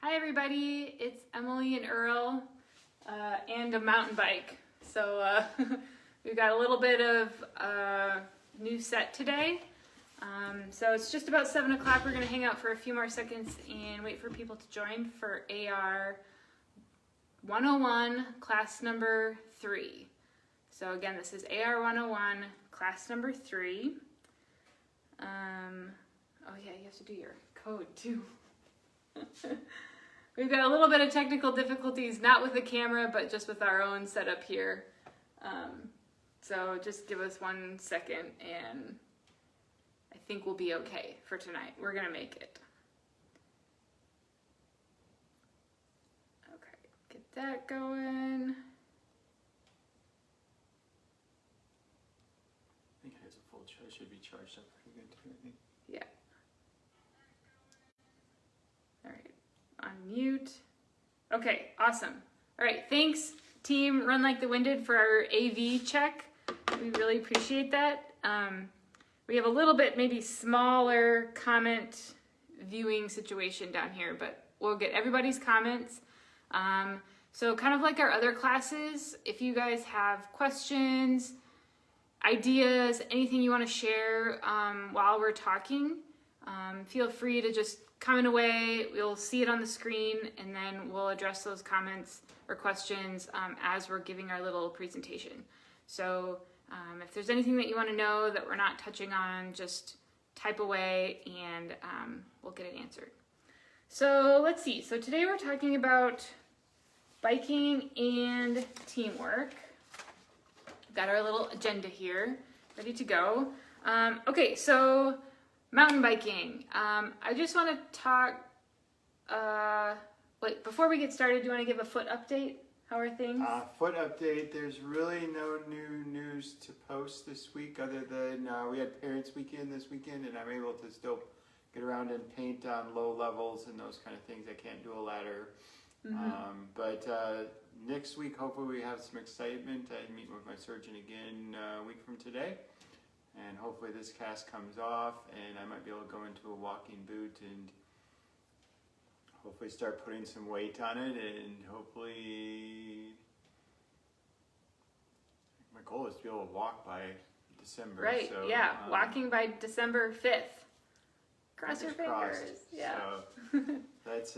Hi everybody, it's Emily and Earl and a mountain bike. So we've got a little bit of new set today. So it's just about 7 o'clock. We're going to hang out for a few more seconds and wait for people to join for AR101 Class number 3. So again, this is AR101 Class number 3. Oh yeah, you have to do your code too. We've got a little bit of technical difficulties, not with the camera, but just with our own setup here. So just give us 1 second and I think we'll be okay for tonight. We're gonna make it. Okay, get that going. I think it has a full charge, should be charged up pretty good too, I think. Yeah. All right, unmute. Okay, awesome. All right, thanks team Run Like the Winded for our AV check. We really appreciate that. We have a little bit maybe smaller comment viewing situation down here, but we'll get everybody's comments. So kind of like our other classes, if you guys have questions, ideas, anything you want to share while we're talking, feel free to just comment away. We'll see it on the screen and then we'll address those comments or questions as we're giving our little presentation. So if there's anything that you want to know that we're not touching on, just type away and we'll get it answered. So let's see. So today we're talking about biking and teamwork. We've got our little agenda here, ready to go. Okay, so mountain biking. I just want to talk, wait, before we get started, do you want to give a foot update? How are things? Foot update, there's really no new news to post this week other than we had Parents Weekend this weekend and I'm able to still get around and paint on low levels and those kind of things. I can't do a ladder. But next week, hopefully we have some excitement. I meet with my surgeon again a week from today. And hopefully this cast comes off and I might be able to go into a walking boot and hopefully start putting some weight on it, and hopefully my goal is to be able to walk by December. Right, so, yeah, walking by December 5th. Cross your fingers. Yeah. So that's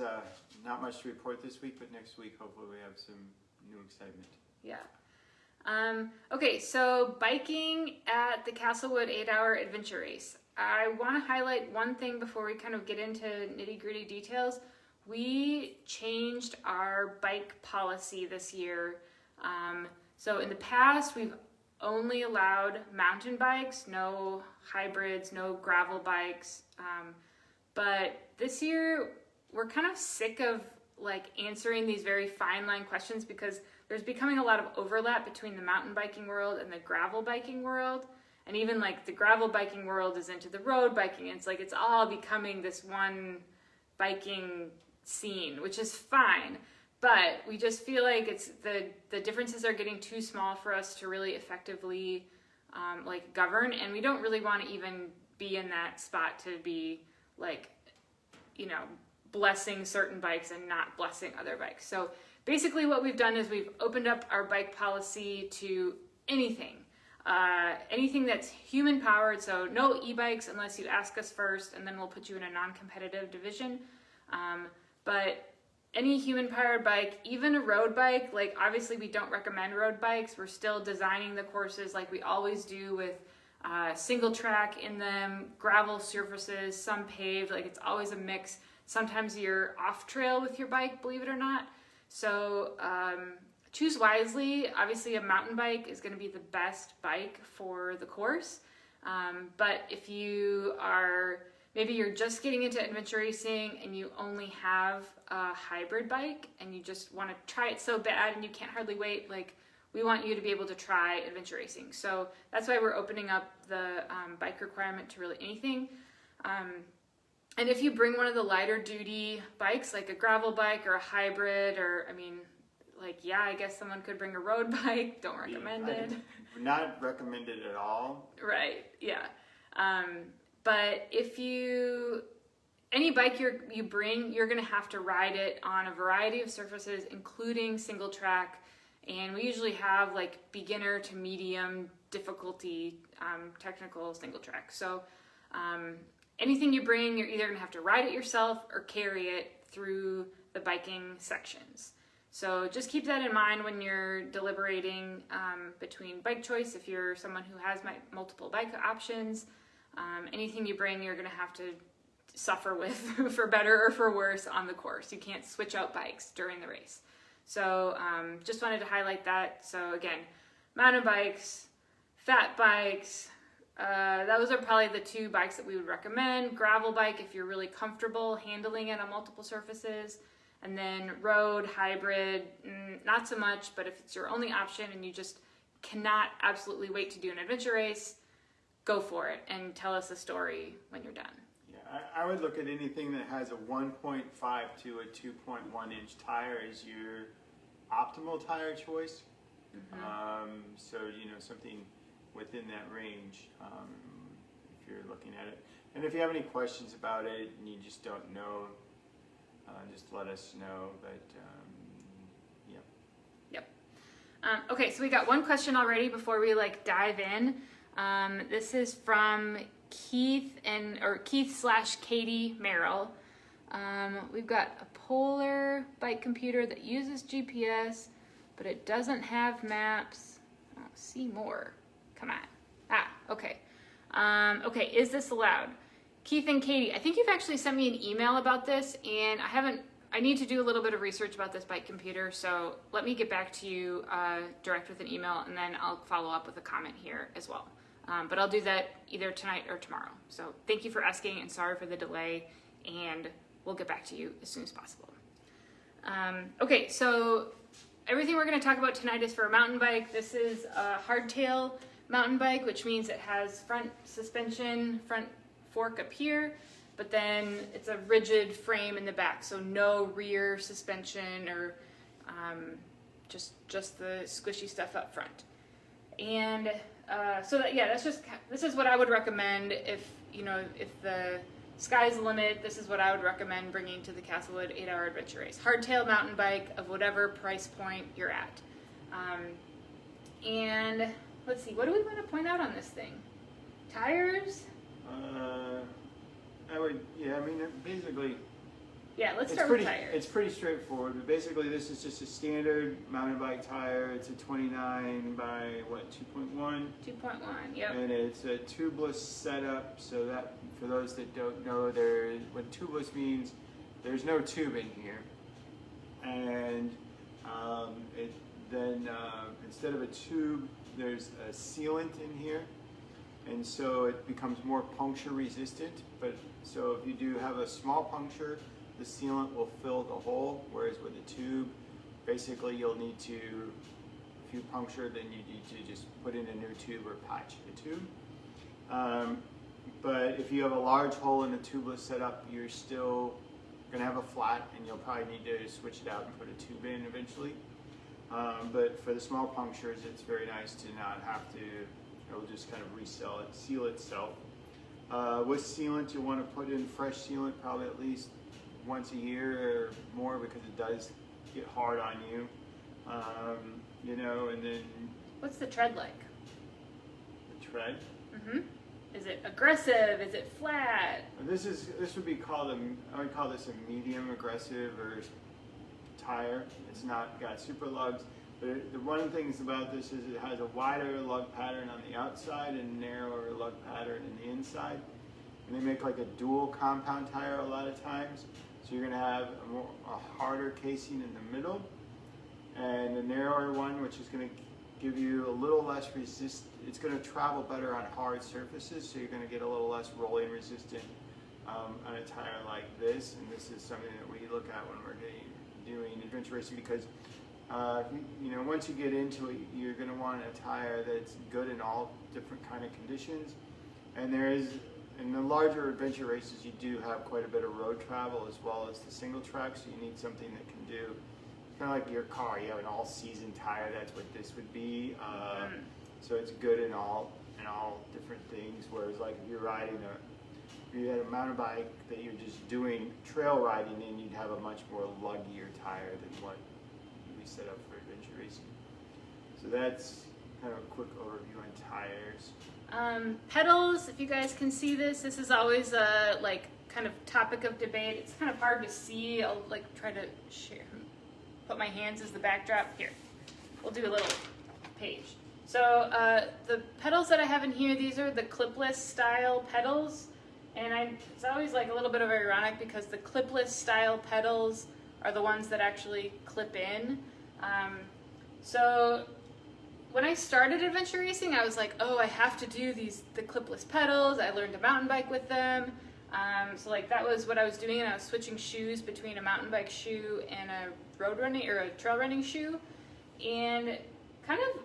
not much to report this week, but next week hopefully we have some new excitement. Yeah. Okay, so biking at the Castlewood 8-hour adventure race. I want to highlight one thing before we kind of get into nitty-gritty details. We changed our bike policy this year. So in the past, we've only allowed mountain bikes, no hybrids, no gravel bikes. But this year, we're kind of sick of like answering these very fine line questions because there's becoming a lot of overlap between the mountain biking world and the gravel biking world. And even like the gravel biking world is into the road biking. And it's like, it's all becoming this one biking scene, which is fine. But we just feel like it's the differences are getting too small for us to really effectively like govern. And we don't really want to even be in that spot to be like, you know, blessing certain bikes and not blessing other bikes. So basically what we've done is we've opened up our bike policy to anything. Anything that's human powered, so no e-bikes unless you ask us first, and then we'll put you in a non-competitive division. But any human powered bike, even a road bike, like obviously we don't recommend road bikes. We're still designing the courses like we always do with single track in them, gravel surfaces, some paved, like it's always a mix. Sometimes you're off trail with your bike, believe it or not. So choose wisely. Obviously a mountain bike is going to be the best bike for the course. But if you are, maybe you're just getting into adventure racing and you only have a hybrid bike and you just want to try it so bad and you can't hardly wait, like we want you to be able to try adventure racing. So that's why we're opening up the bike requirement to really anything. And if you bring one of the lighter duty bikes, like a gravel bike or a hybrid, or I mean, like, yeah, I guess someone could bring a road bike. Don't recommend it. Not recommended at all. Right, yeah. But if you any bike you bring, you're going to have to ride it on a variety of surfaces, including single track. And we usually have like beginner to medium difficulty technical single track. So anything you bring, you're either going to have to ride it yourself or carry it through the biking sections. So just keep that in mind when you're deliberating between bike choice. If you're someone who has multiple bike options, anything you bring, you're going to have to suffer with for better or for worse on the course. You can't switch out bikes during the race. So just wanted to highlight that. So again, mountain bikes, fat bikes, those are probably the two bikes that we would recommend. Gravel bike if you're really comfortable handling it on multiple surfaces. And then road, hybrid, not so much, but if it's your only option and you just cannot absolutely wait to do an adventure race, go for it and tell us a story when you're done. I would look at anything that has a 1.5 to a 2.1 inch tire as your optimal tire choice. So, something within that range if you're looking at it. And if you have any questions about it and you just don't know, just let us know. But, Yep. Okay, so we got one question already before we dive in. This is from Keith/Katie Merrill. We've got a Polar bike computer that uses GPS, but it doesn't have maps. Oh, see more. Come on. Okay. Okay, is this allowed? Keith and Katie, I think you've actually sent me an email about this, and I need to do a little bit of research about this bike computer, so let me get back to you direct with an email, and then I'll follow up with a comment here as well. But I'll do that either tonight or tomorrow. So thank you for asking and sorry for the delay, and we'll get back to you as soon as possible. Okay, so everything we're going to talk about tonight is for a mountain bike. This is a hardtail mountain bike, which means it has front suspension, front fork up here, but then it's a rigid frame in the back, so no rear suspension or just the squishy stuff up front. And this is what I would recommend if the sky's the limit. This is what I would recommend bringing to the Castlewood 8-hour adventure race. Hardtail mountain bike of whatever price point you're at. And let's see, what do we want to point out on this thing? Tires? Basically. Yeah, let's start with tires. It's pretty straightforward, but basically this is just a standard mountain bike tire. It's a 29 by 2.1? 2.1, yep. And it's a tubeless setup, so that, for those that don't know, what tubeless means, there's no tube in here. And instead of a tube, there's a sealant in here. And so it becomes more puncture resistant. So if you do have a small puncture, the sealant will fill the hole, whereas with a tube, basically you'll need to, if you puncture, then you need to just put in a new tube or patch a tube. But if you have a large hole in a tubeless setup, you're still going to have a flat, and you'll probably need to switch it out and put a tube in eventually. But for the small punctures, it's very nice to not have to, it'll just kind of seal itself. With sealant, you want to put in fresh sealant probably at least once a year or more, because it does get hard on you. And then... What's the tread like? The tread? Is it aggressive? Is it flat? This would be called I would call this a medium aggressive or tire. It's not got super lugs. But the one of the things about this is it has a wider lug pattern on the outside and a narrower lug pattern in the inside. And they make like a dual compound tire a lot of times. So you're going to have a harder casing in the middle and a narrower one, which is going to give you a little less resist. It's going to travel better on hard surfaces, so you're going to get a little less rolling resistant on a tire like this. And this is something that we look at when we're doing adventure racing, because once you get into it, you're going to want a tire that's good in all different kind of conditions. And in the larger adventure races, you do have quite a bit of road travel as well as the single track, so you need something that can do, kind of like your car, you have an all-season tire. That's what this would be. So it's good in all different things. Whereas like if you're riding you had a mountain bike that you're just doing trail riding in, you'd have a much more luggier tire than what we set up for adventure racing. So that's kind of a quick overview on tires. Petals, if you guys can see this is always a like kind of topic of debate. It's kind of hard to see. I'll like try to share, put my hands as the backdrop. Here, we'll do a little page. So the pedals that I have in here, these are the clipless style pedals. And it's always like a little bit of ironic because the clipless style pedals are the ones that actually clip in. So when I started adventure racing, I was like, oh, I have to do the clipless pedals. I learned to mountain bike with them. So like that was what I was doing, and I was switching shoes between a mountain bike shoe and a road running or a trail running shoe. And kind of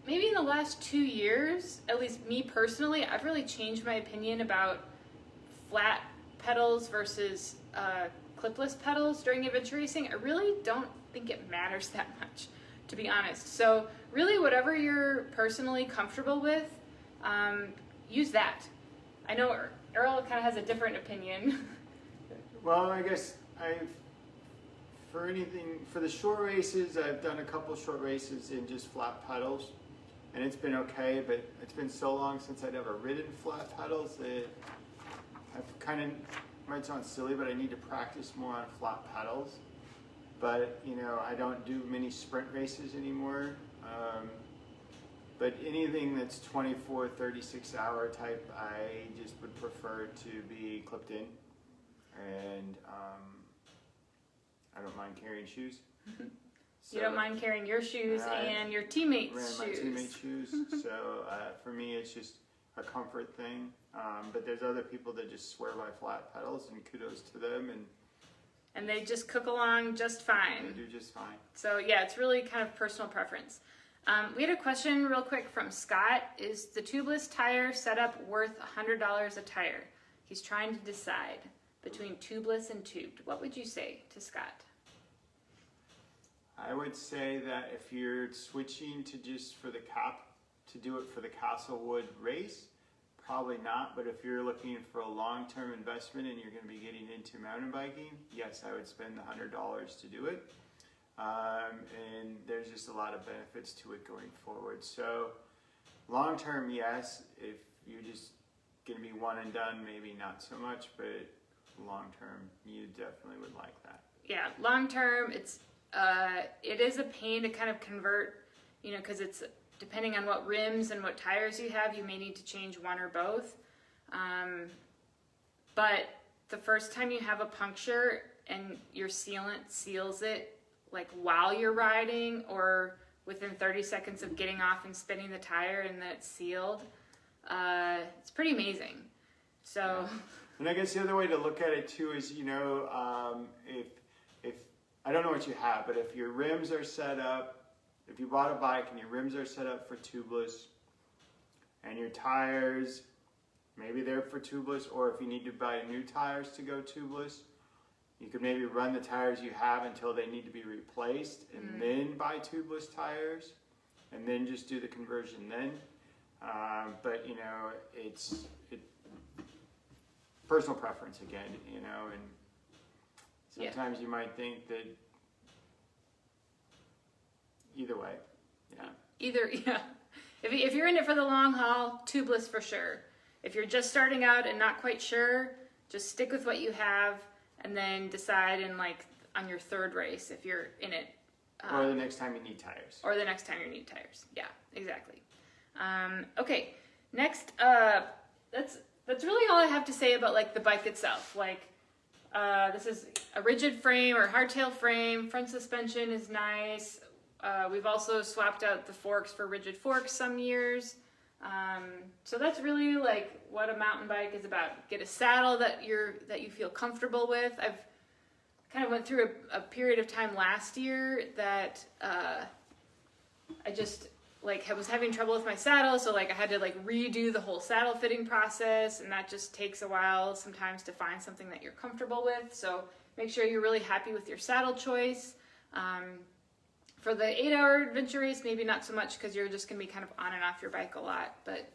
maybe in the last 2 years, at least me personally, I've really changed my opinion about flat pedals versus clipless pedals during adventure racing. I really don't think it matters that much, to be honest. So really whatever you're personally comfortable with, use that. I know Earl kind of has a different opinion. Well, I guess for the short races, I've done a couple short races in just flat pedals, and it's been okay, but it's been so long since I'd ever ridden flat pedals that I've kind of, might sound silly, but I need to practice more on flat pedals. But, you know, I don't do many sprint races anymore. But anything that's 24, 36 hour type, I just would prefer to be clipped in. And I don't mind carrying shoes. So, you don't mind carrying your shoes and your teammates' ran shoes. My teammates' shoes. So for me, it's just a comfort thing. But there's other people that just swear by flat pedals, and kudos to them. And they just cook along just fine. They do just fine. So yeah, it's really kind of personal preference. We had a question real quick from Scott. Is the tubeless tire setup worth $100 a tire? He's trying to decide between tubeless and tubed. What would you say to Scott? I would say that if you're switching to just for to do it for the Castlewood race, probably not. But if you're looking for a long-term investment and you're going to be getting into mountain biking, yes, I would spend the $100 to do it. And there's just a lot of benefits to it going forward. So long-term, yes. If you're just going to be one and done, maybe not so much. But long-term, you definitely would like that. Yeah, long-term, it is a pain to kind of convert, you know, because it's depending on what rims and what tires you have, you may need to change one or both. But the first time you have a puncture and your sealant seals it, like while you're riding or within 30 seconds of getting off and spinning the tire and then it's sealed, it's pretty amazing. So. Yeah. And I guess the other way to look at it too is, you know, if I don't know what you have, but if your rims are set up, if you bought a bike and your rims are set up for tubeless and your tires, maybe they're for tubeless, or if you need to buy new tires to go tubeless, you could maybe run the tires you have until they need to be replaced and then buy tubeless tires and then just do the conversion then. But, you know, it's personal preference again, you know, and sometimes you might think that either way, yeah. If you're in it for the long haul, tubeless for sure. If you're just starting out and not quite sure, just stick with what you have and then decide on your third race if you're in it. Or the next time you need tires. Yeah, exactly. Okay, next, that's really all I have to say about the bike itself. This is a rigid frame or hardtail frame. Front suspension is nice. We've also swapped out the forks for rigid forks some years. So that's really what a mountain bike is about. Get a saddle that you feel comfortable with. I've kind of went through a period of time last year that I just was having trouble with my saddle, so I had to redo the whole saddle fitting process, and that just takes a while sometimes to find something that you're comfortable with. So make sure you're really happy with your saddle choice. For the 8-hour adventure race, maybe not so much because you're just going to be kind of on and off your bike a lot. But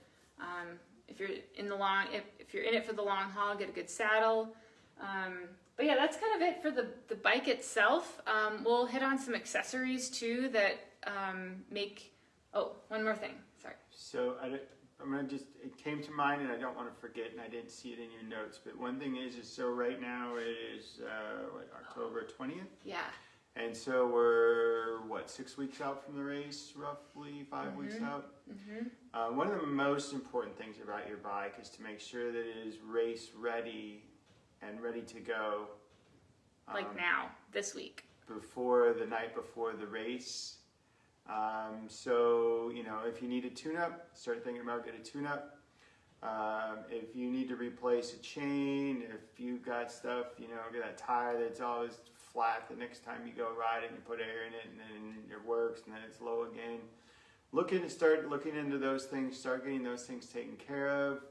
if you're if you're in it for the long haul, get a good saddle. But yeah, that's kind of it for the bike itself. We'll hit on some accessories too that make, oh, one more thing, sorry. So I'm gonna it came to mind and I don't want to forget, and I didn't see it in your notes, but one thing is so right now it is October 20th? Yeah. And so we're, 6 weeks out from the race, roughly 5 weeks out? One of the most important things about your bike is to make sure that it is race ready and ready to go. Like now, this week. Before the night before the race. So, if you need a tune-up, start thinking about getting a tune-up. If you need to replace a chain, if you've got stuff, get that tire that's always flat the next time you go ride it and you put air in it and then it works and then it's low again. Start looking into those things, start getting those things taken care of.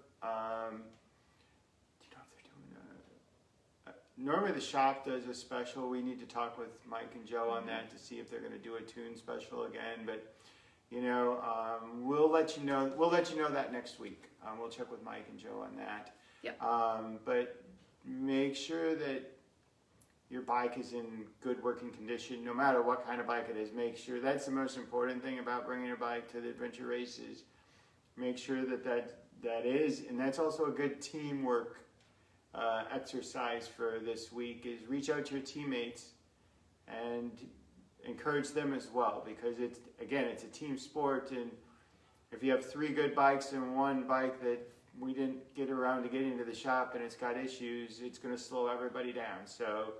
Normally the shop does a special. We need to talk with Mike and Joe on that to see if they're going to do a tune special again. But we'll let you know. We'll let you know that next week. We'll check with Mike and Joe on that. Yep. But make sure that your bike is in good working condition, no matter what kind of bike it is. Make sure that's the most important thing about bringing your bike to the adventure races. Make sure that is, and that's also a good teamwork exercise for this week, is reach out to your teammates and encourage them as well, because it's a team sport, and if you have 3 good bikes and one bike that we didn't get around to getting to the shop and it's got issues, it's going to slow everybody down. So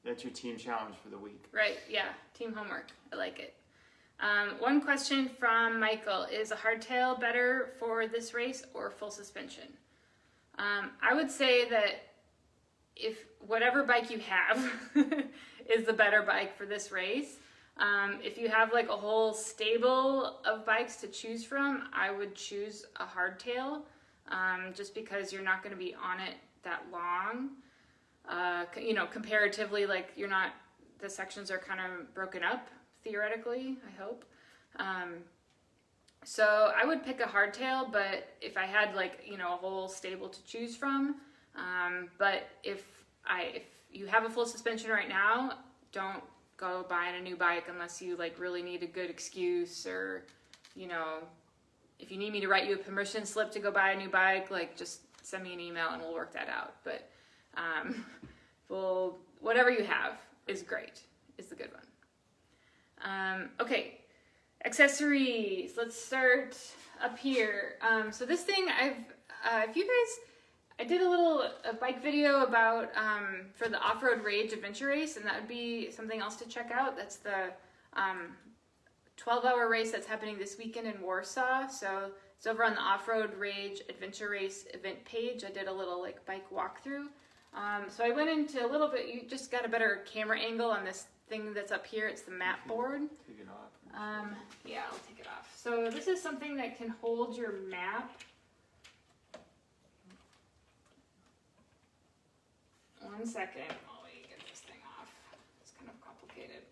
that's your team challenge for the week. Right, yeah, team homework. I like it. One question from Michael: is a hardtail better for this race or full suspension? I would say that if whatever bike you have is the better bike for this race. If you have like a whole stable of bikes to choose from, I would choose a hardtail, just because you're not going to be on it that long. Comparatively, like the sections are kind of broken up theoretically, I hope. So I would pick a hardtail, but if I had a whole stable to choose from, but if you have a full suspension right now, don't go buying a new bike unless you really need a good excuse, or if you need me to write you a permission slip to go buy a new bike, just send me an email and we'll work that out. But whatever you have is great, is the good one. Okay. Accessories. Let's start up here. So this thing, I did a bike video about for the Off-Road Rage Adventure Race, and that would be something else to check out. That's the 12-hour race that's happening this weekend in Warsaw. So it's over on the Off-Road Rage Adventure Race event page. I did a little bike walkthrough. So I went into a little bit. You just got a better camera angle on this thing that's up here. It's the map board. Take it off. Yeah, I'll take it off. So this is something that can hold your map. One second while we get this thing off. It's kind of complicated.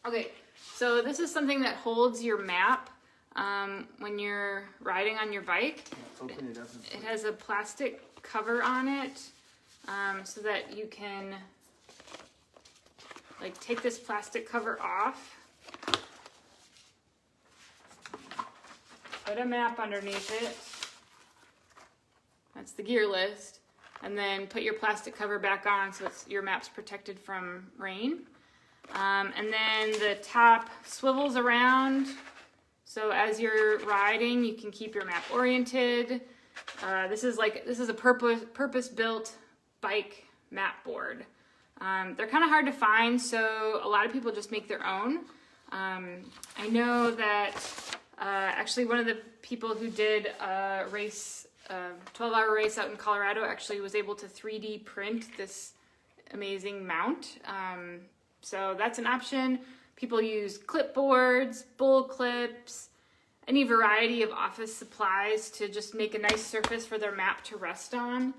Okay, so this is something that holds your map when you're riding on your bike. Open it up. It has a plastic cover on it, so that you can take this plastic cover off, put a map underneath it, that's the gear list, and then put your plastic cover back on so your map's protected from rain. And then the top swivels around, so as you're riding you can keep your map oriented. This is a purpose-built bike map board. They're kind of hard to find, so a lot of people just make their own. I know that actually one of the people who did a race, 12-hour race out in Colorado, actually was able to 3D print this amazing mount. So that's an option. People use clipboards, bull clips, any variety of office supplies to just make a nice surface for their map to rest on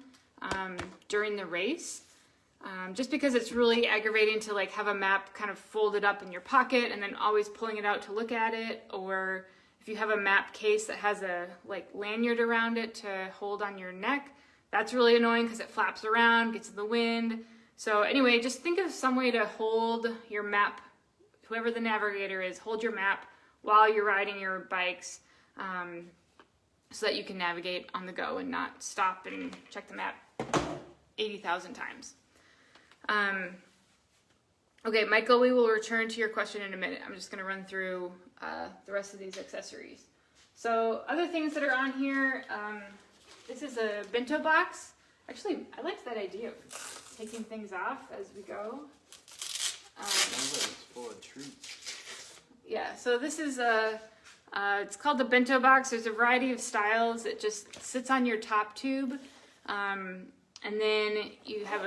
during the race. Just because it's really aggravating to have a map kind of folded up in your pocket and then always pulling it out to look at it, or If you have a map case that has a like lanyard around it to hold on your neck, that's really annoying because it flaps around, gets in the wind. So anyway, just think of some way to hold your map, whoever the navigator is, hold your map while you're riding your bikes, so that you can navigate on the go and not stop and check the map 80,000 times. Okay, Michael, we will return to your question in a minute. I'm just going to run through the rest of these accessories. So other things that are on here, this is a bento box. Actually, I liked that idea of taking things off as we go. It's full of treats. Yeah, so this is it's called the bento box. There's a variety of styles. It just sits on your top tube. And then you have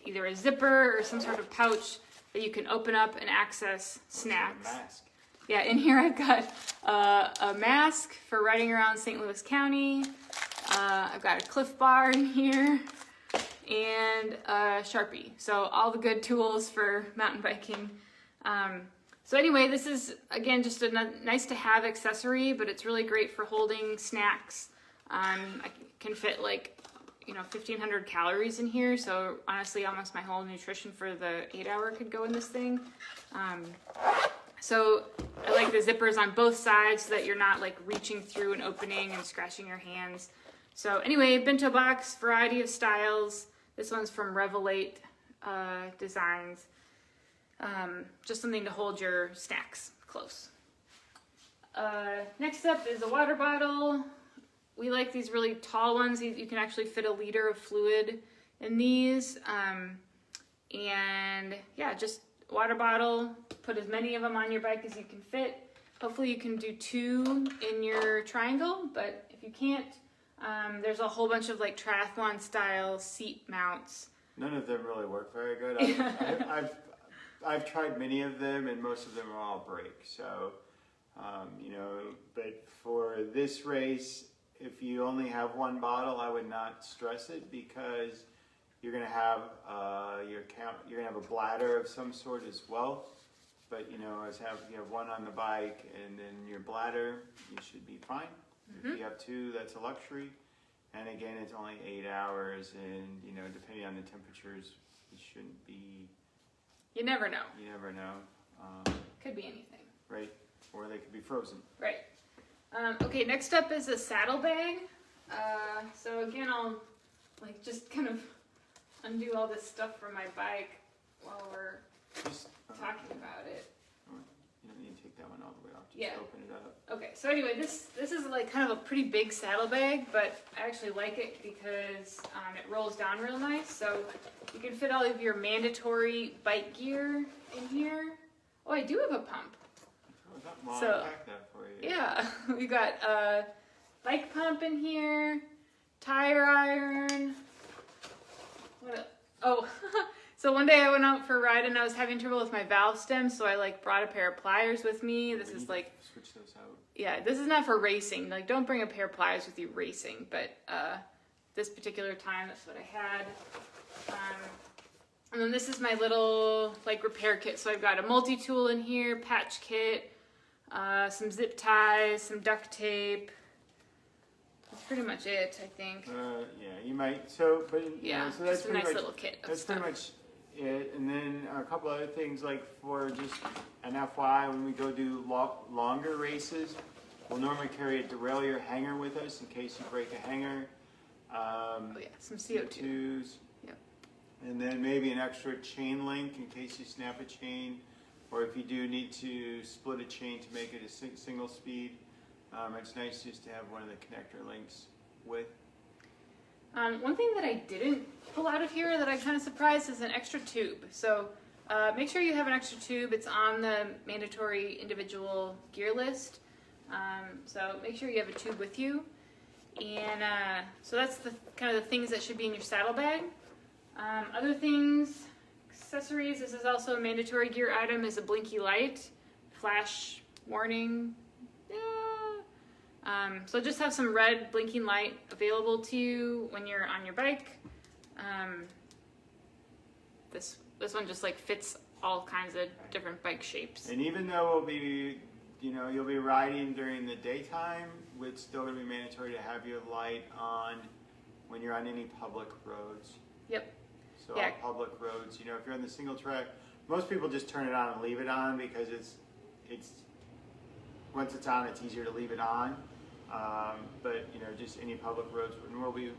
either a zipper or some sort of pouch that you can open up and access snacks. A mask. Yeah, in here I've got a mask for riding around St. Louis County. I've got a Cliff Bar in here and a Sharpie. So all the good tools for mountain biking. So anyway, this is, again, just a nice to have accessory, but it's really great for holding snacks. I can fit 1,500 calories in here, so honestly almost my whole nutrition for the 8-hour could go in this thing. So I like the zippers on both sides so that you're not reaching through and opening and scratching your hands. So anyway, bento box, variety of styles. This one's from Revelate Designs. Just something to hold your snacks close. Next up is a water bottle. We like these really tall ones. You can actually fit a liter of fluid in these. And yeah, just water bottle. Put as many of them on your bike as you can fit. Hopefully you can do 2 in your triangle, but if you can't, there's a whole bunch of triathlon style seat mounts. None of them really work very good. I've tried many of them, and most of them are all break. So, but for this race, if you only have one bottle, I would not stress it because you're going to have you're going to have a bladder of some sort as well. But you have one on the bike and then your bladder, you should be fine. Mm-hmm. If you have 2, that's a luxury. And again, it's only 8 hours, and depending on the temperatures, it shouldn't be. You never know. You never know. Could be anything. Right, or they could be frozen. Right. Okay, next up is a saddle bag. So again, I'll just kind of undo all this stuff from my bike while we're talking about it. You don't need to take that one all the way off. Just open it up. Okay, so anyway, this is kind of a pretty big saddle bag, but I actually like it because it rolls down real nice. So you can fit all of your mandatory bike gear in here. Oh, I do have a pump. Well, I'll pack that for you. Yeah, we got a bike pump in here, tire iron. So one day I went out for a ride and I was having trouble with my valve stem, so I brought a pair of pliers with me. This is switch those out. Yeah, this is not for racing. Don't bring a pair of pliers with you racing, but this particular time that's what I had. And then this is my little repair kit. So I've got a multi-tool in here, patch kit, some zip ties, some duct tape. That's pretty much it, I think. Yeah, you might. So that's just a nice little kit. That's pretty much it. And then a couple other things, for just an FYI, when we go do longer races, we'll normally carry a derailleur hanger with us in case you break a hanger. Some CO2. Yep. And then maybe an extra chain link in case you snap a chain, or if you do need to split a chain to make it a single speed. It's nice just to have one of the connector links with. One thing that I didn't pull out of here that I'm kind of surprised is an extra tube. So make sure you have an extra tube. It's on the mandatory individual gear list. So make sure you have a tube with you. And so that's the kind of the things that should be in your saddle bag. Other things, accessories. This is also a mandatory gear item. Is a blinky light, flash warning. So just have some red blinking light available to you when you're on your bike. This one just fits all kinds of different bike shapes. And even though we'll be you'll be riding during the daytime. It's still going to be mandatory to have your light on when you're on any public roads. Yep. So on public roads, if you're on the single track, most people just turn it on and leave it on because it's once it's on, it's easier to leave it on. But just any public roads,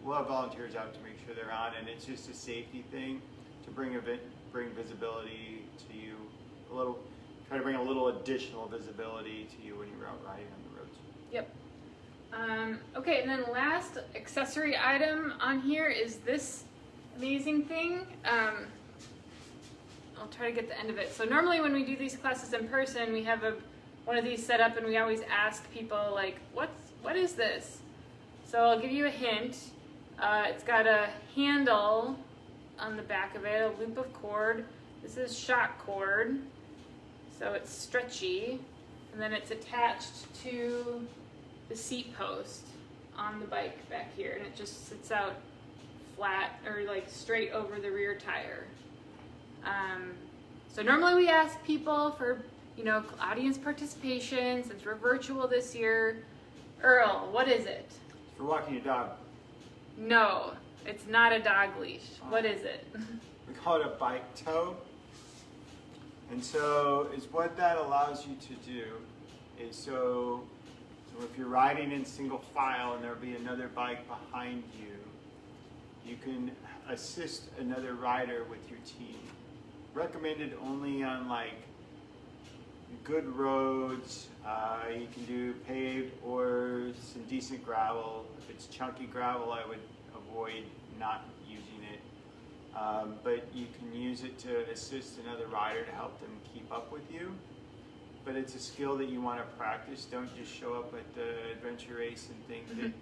we'll have volunteers out to make sure they're on, and it's just a safety thing to bring visibility to you a little. Try to bring a little additional visibility to you when you're out riding on the roads. Yep. Okay, and then the last accessory item on here is this amazing thing. I'll try to get the end of it. So normally when we do these classes in person, we have one of these set up, and we always ask people like, what is this? So I'll give you a hint. It's got a handle on the back of it, a loop of cord. This is shock cord. So it's stretchy, and then it's attached to the seat post on the bike back here, and it just sits out flat or like straight over the rear tire. So normally we ask people for, audience participation. Since we're virtual this year, Earl, what is it? For walking your dog. No, it's not a dog leash. What is it? We call it a bike tow. And so what that allows you to do is so if you're riding in single file and there'll be another bike behind you, you can assist another rider with your team. Recommended only on good roads. You can do paved or some decent gravel. If it's chunky gravel, I would avoid not using it. But you can use it to assist another rider to help them keep up with you. But it's a skill that you want to practice. Don't just show up at the adventure race and think that,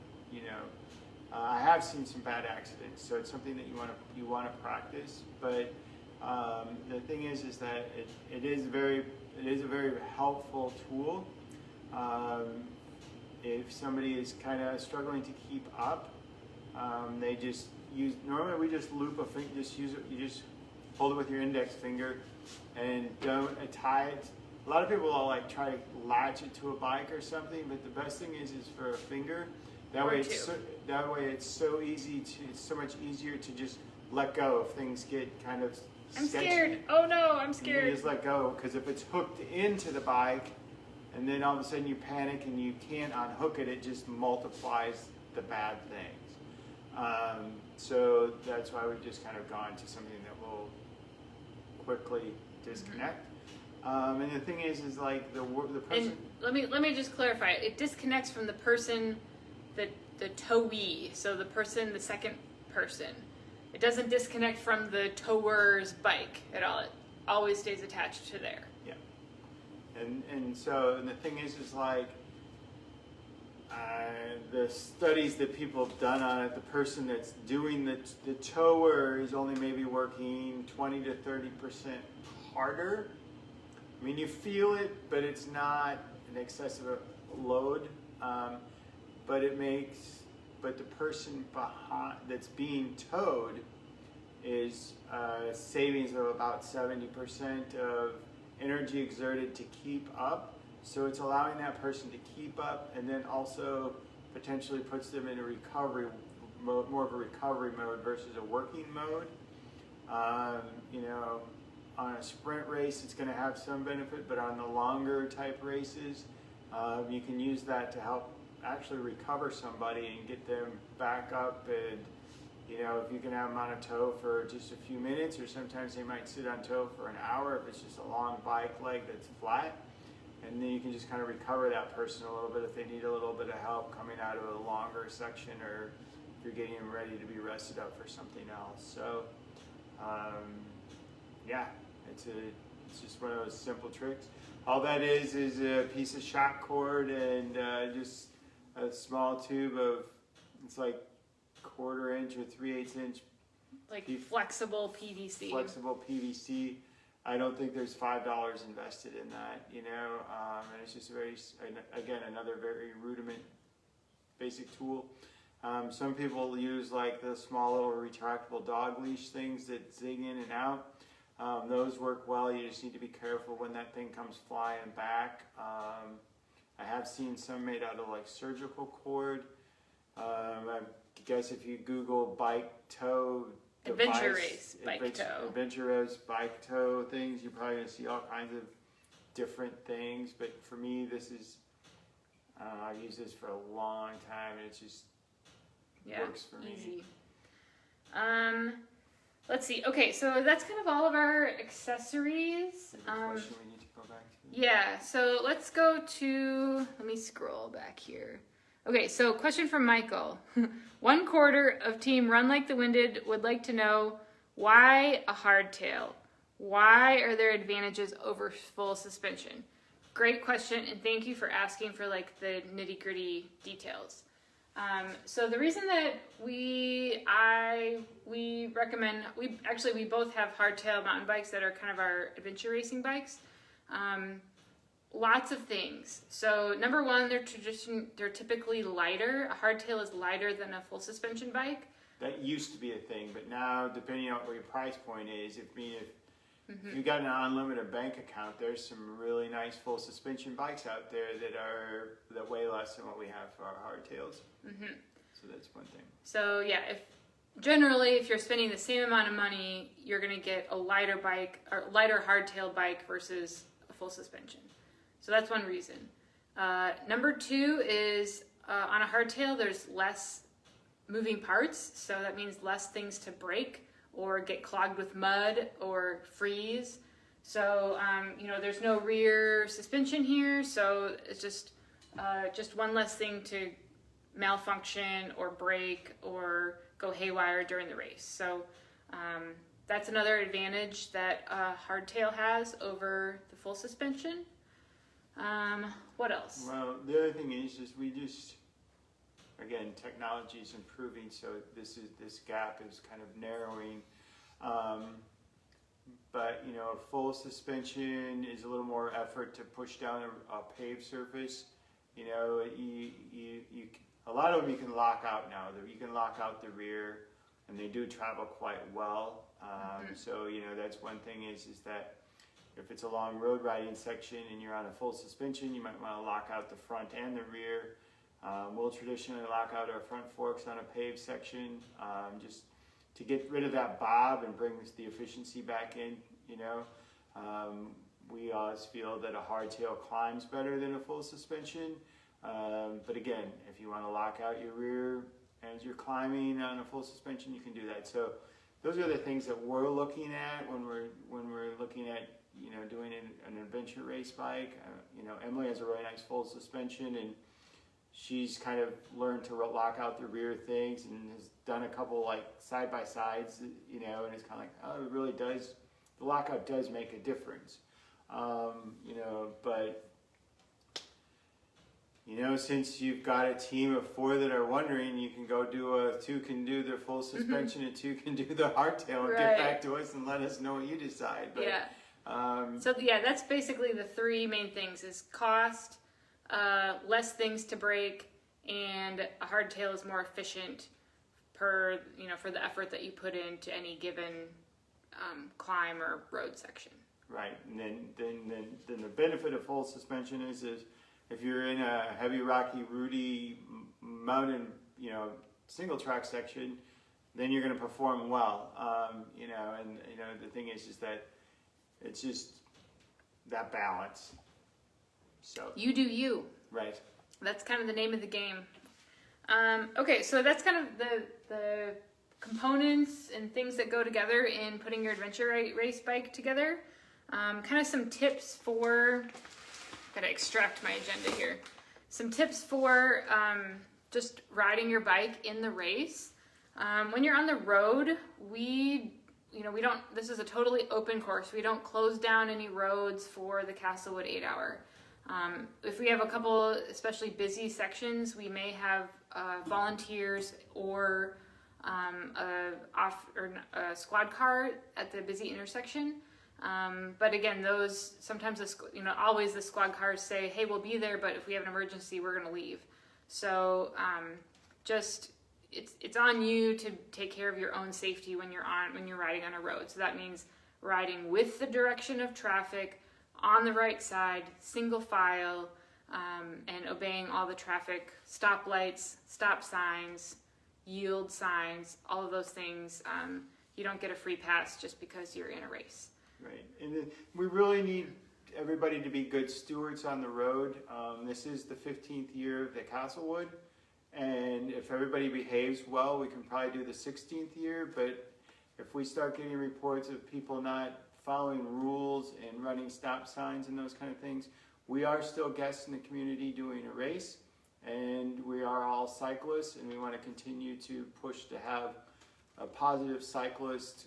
I have seen some bad accidents, so it's something that you want to practice. But the thing is that it is a very helpful tool. If somebody is kind of struggling to keep up, they just normally we just loop a finger, you just hold it with your index finger and don't tie it. A lot of people will try to latch it to a bike or something, but the best thing is for a finger. That way it's so much easier to just let go if things get kind of I'm sketchy. scared. Oh no, I'm scared. You just let go, because if it's hooked into the bike and then all of a sudden you panic and you can't unhook it, it just multiplies the bad things. So that's why we've just kind of gone to something that will quickly disconnect. And the thing is the person. And let me just clarify. It disconnects from the person, the towee. So the second person. It doesn't disconnect from the tower's bike at all. It always stays attached to there. Yeah. And the thing is the studies that people have done on it, the person that's doing the tower is only maybe working 20 to 30% harder. I mean, you feel it, but it's not an excessive load. But the person that's being towed is savings of about 70% of energy exerted to keep up. So it's allowing that person to keep up, and then also potentially puts them in a recovery mode, more of a recovery mode versus a working mode. On a sprint race, it's going to have some benefit, but on the longer type races, you can use that to help actually recover somebody and get them back up. And if you can have them on a tow for just a few minutes, or sometimes they might sit on tow for an hour if it's just a long bike leg that's flat, and then you can just kind of recover that person a little bit if they need a little bit of help coming out of a longer section, or if you're getting them ready to be rested up for something else. So it's just one of those simple tricks. All that is a piece of shock cord and just a small tube of, it's like 1/4 inch or 3/8 inch. Flexible PVC. Flexible PVC. I don't think there's $5 invested in that, and it's just another very basic tool. Some people use the small little retractable dog leash things that zig in and out. Those work well. You just need to be careful when that thing comes flying back. I have seen some made out of like surgical cord. I guess if you Google bike toe Adventure race bike toe. Adventure race bike toe things, you're probably going to see all kinds of different things. But for me, this is, I've used this for a long time, and it just works for easy. me. Let's see. Okay, so that's kind of all of our accessories. Is there a question we need to go back to? Yeah, so let's go to, let me scroll back here. Okay, so question from Michael. 1/4 of Team Run Like the Winded would like to know, why a hardtail? Why are there advantages over full suspension? Great question, and thank you for asking for like the nitty-gritty details. So the reason that we recommend, we both have hardtail mountain bikes that are kind of our adventure racing bikes. Lots of things. So number one, they're typically lighter. A hardtail is lighter than a full suspension bike. That used to be a thing, but now, depending on what your price point is, if you got an unlimited bank account, there's some really nice full suspension bikes out there that weigh less than what we have for our hardtails. So that's one thing. So yeah, if you're spending the same amount of money, you're going to get a lighter bike or lighter hardtail bike versus a full suspension. So that's one reason. Number two is on a hardtail, there's less moving parts, so that means less things to break or get clogged with mud or freeze. So there's no rear suspension here, so it's just one less thing to malfunction or break or go haywire during the race. So that's another advantage that hardtail has over the full suspension. What else? Well, the other thing is again, technology is improving, so this gap is kind of narrowing. But a full suspension is a little more effort to push down a paved surface. A lot of them you can lock out now. You can lock out the rear, and they do travel quite well. So that's one thing is that if it's a long road riding section and you're on a full suspension, you might want to lock out the front and the rear. We'll traditionally lock out our front forks on a paved section, just to get rid of that bob and bring the efficiency back in. We always feel that a hardtail climbs better than a full suspension. But again, if you want to lock out your rear as you're climbing on a full suspension, you can do that. So those are the things that we're looking at when we're looking at doing an adventure race bike. Emily has a really nice full suspension, and she's kind of learned to lock out the rear things and has done a couple like side by sides, and it's kind of like, oh, it really does. The lockout does make a difference, but. Since you've got a team of 4 that are wondering, you can go two can do their full suspension and 2 can do the hardtail, and get back to us and let us know what you decide. But, that's basically the 3 main things: is cost, less things to break, and a hardtail is more efficient for the effort that you put into any given climb or road section. Right, and then the benefit of full suspension is if you're in a heavy, rocky, rooty mountain, single track section, then you're going to perform well. The thing is that it's just that balance. So you do you. Right. That's kind of the name of the game. Okay, so that's kind of the components and things that go together in putting your adventure race bike together. Kind of some tips for. Gotta extract my agenda here. Some tips for just riding your bike in the race. When you're on the road, we don't. This is a totally open course. We don't close down any roads for the Castlewood 8-hour. If we have a couple, especially busy sections, we may have volunteers or a squad car at the busy intersection. But again, those sometimes always the squad cars say, "Hey, we'll be there, but if we have an emergency, we're going to leave." So it's on you to take care of your own safety when you're riding on a road. So that means riding with the direction of traffic on the right side, single file, and obeying all the traffic stoplights, stop signs, yield signs, all of those things. You don't get a free pass just because you're in a race. Right, and then we really need everybody to be good stewards on the road. This is the 15th year of the Castlewood, and if everybody behaves well, we can probably do the 16th year, but if we start getting reports of people not following rules and running stop signs and those kind of things, we are still guests in the community doing a race, and we are all cyclists, and we want to continue to push to have a positive cyclist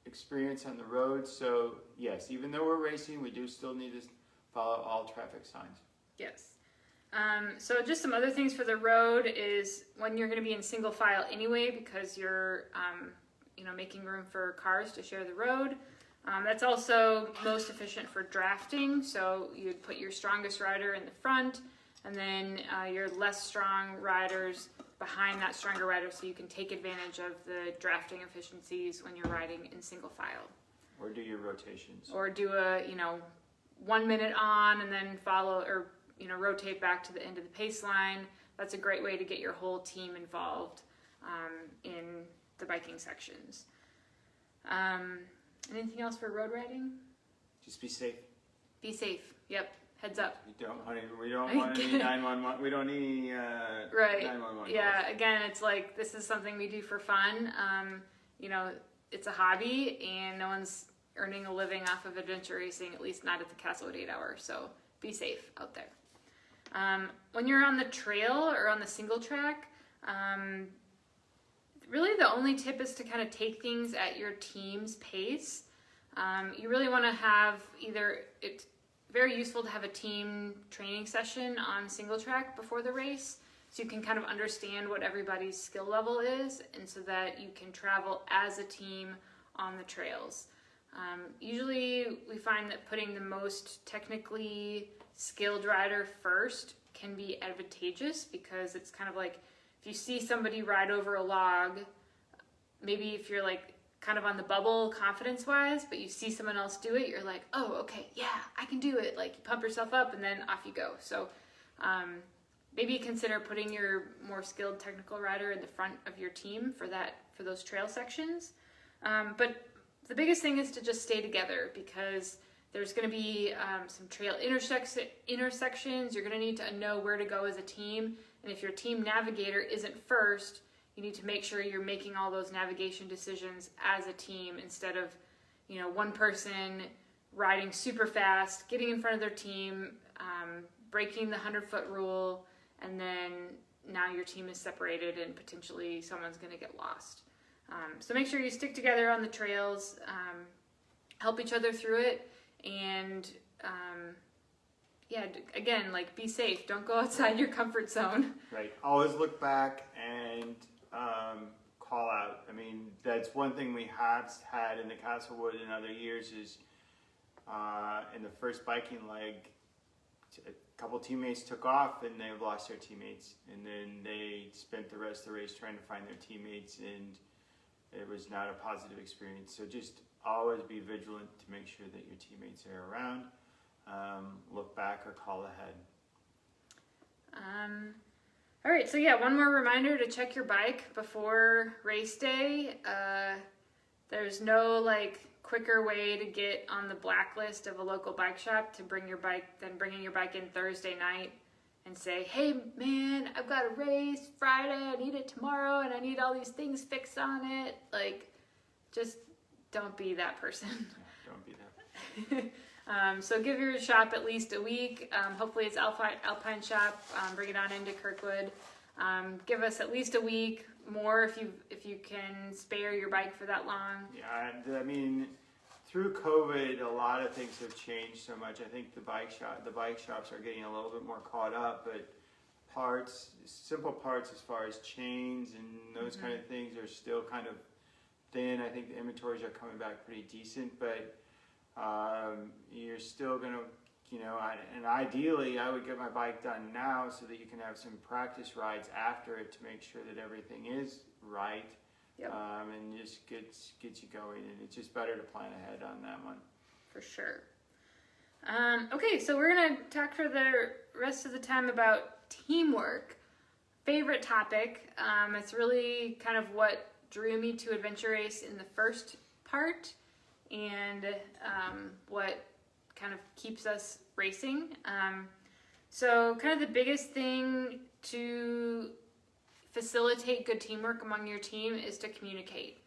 experience on the road. So yes, even though we're racing, we do still need to follow all traffic signs. Yes. So just some other things for the road is when you're going to be in single file anyway, because you're making room for cars to share the road. That's also most efficient for drafting. So you'd put your strongest rider in the front, and then your less strong riders behind that stronger rider, so you can take advantage of the drafting efficiencies when you're riding in single file. Or do your rotations. Or do a 1 minute on and then follow, or rotate back to the end of the pace line. That's a great way to get your whole team involved in the biking sections. Anything else for road riding? Just be safe. Be safe. Yep. Heads up. We don't want any 911. We don't need any right. 911. Yeah. Again, it's like this is something we do for fun. It's a hobby, and no one's earning a living off of adventure racing. At least not at the Castlewood 8 Hour. So be safe out there. When you're on the trail or on the single track, really the only tip is to kind of take things at your team's pace. You really want to have it's very useful to have a team training session on single track before the race, so you can kind of understand what everybody's skill level is, and so that you can travel as a team on the trails. Usually we find that putting the most technically skilled rider first can be advantageous, because it's kind of like if you see somebody ride over a log, maybe if you're like kind of on the bubble confidence wise, but you see someone else do it, you're like, oh, okay, yeah, I can do it. Like you pump yourself up and then off you go. So maybe consider putting your more skilled technical rider in the front of your team for those trail sections. But the biggest thing is to just stay together, because there's going to be some trail intersections. You're going to need to know where to go as a team. And if your team navigator isn't first, you need to make sure you're making all those navigation decisions as a team, instead of, one person riding super fast, getting in front of their team, breaking the 100-foot rule, and then now your team is separated and potentially someone's going to get lost. So make sure you stick together on the trails, help each other through it, and again, like be safe. Don't go outside your comfort zone. Right. Always look back and call out. I mean, that's one thing we have had in the Castlewood in other years is in the first biking leg, a couple teammates took off and they lost their teammates, and then they spent the rest of the race trying to find their teammates, and it was not a positive experience. So just always be vigilant to make sure that your teammates are around. Look back or call ahead. All right, so one more reminder to check your bike before race day. There's no quicker way to get on the blacklist of a local bike shop to bring your bike than bringing your bike in Thursday night and say, hey man, I've got a race Friday, I need it tomorrow, and I need all these things fixed on it. Just don't be that person. Yeah, don't be that. So give your shop at least a week. Hopefully it's Alpine Shop. Bring it on into Kirkwood. Give us at least a week more if you can spare your bike for that long. Yeah, I mean, through COVID, a lot of things have changed so much. I think the bike shops are getting a little bit more caught up, but simple parts as far as chains and those kind of things are still kind of thin. I think the inventories are coming back pretty decent, but you're still going to, and ideally I would get my bike done now so that you can have some practice rides after it to make sure that everything is right. Yep. And just gets you going, and it's just better to plan ahead on that one. For sure. Okay, so we're going to talk for the rest of the time about teamwork. Favorite topic. It's really kind of what drew me to Adventure Race in the first part, and what kind of keeps us racing. So kind of the biggest thing to facilitate good teamwork among your team is to communicate.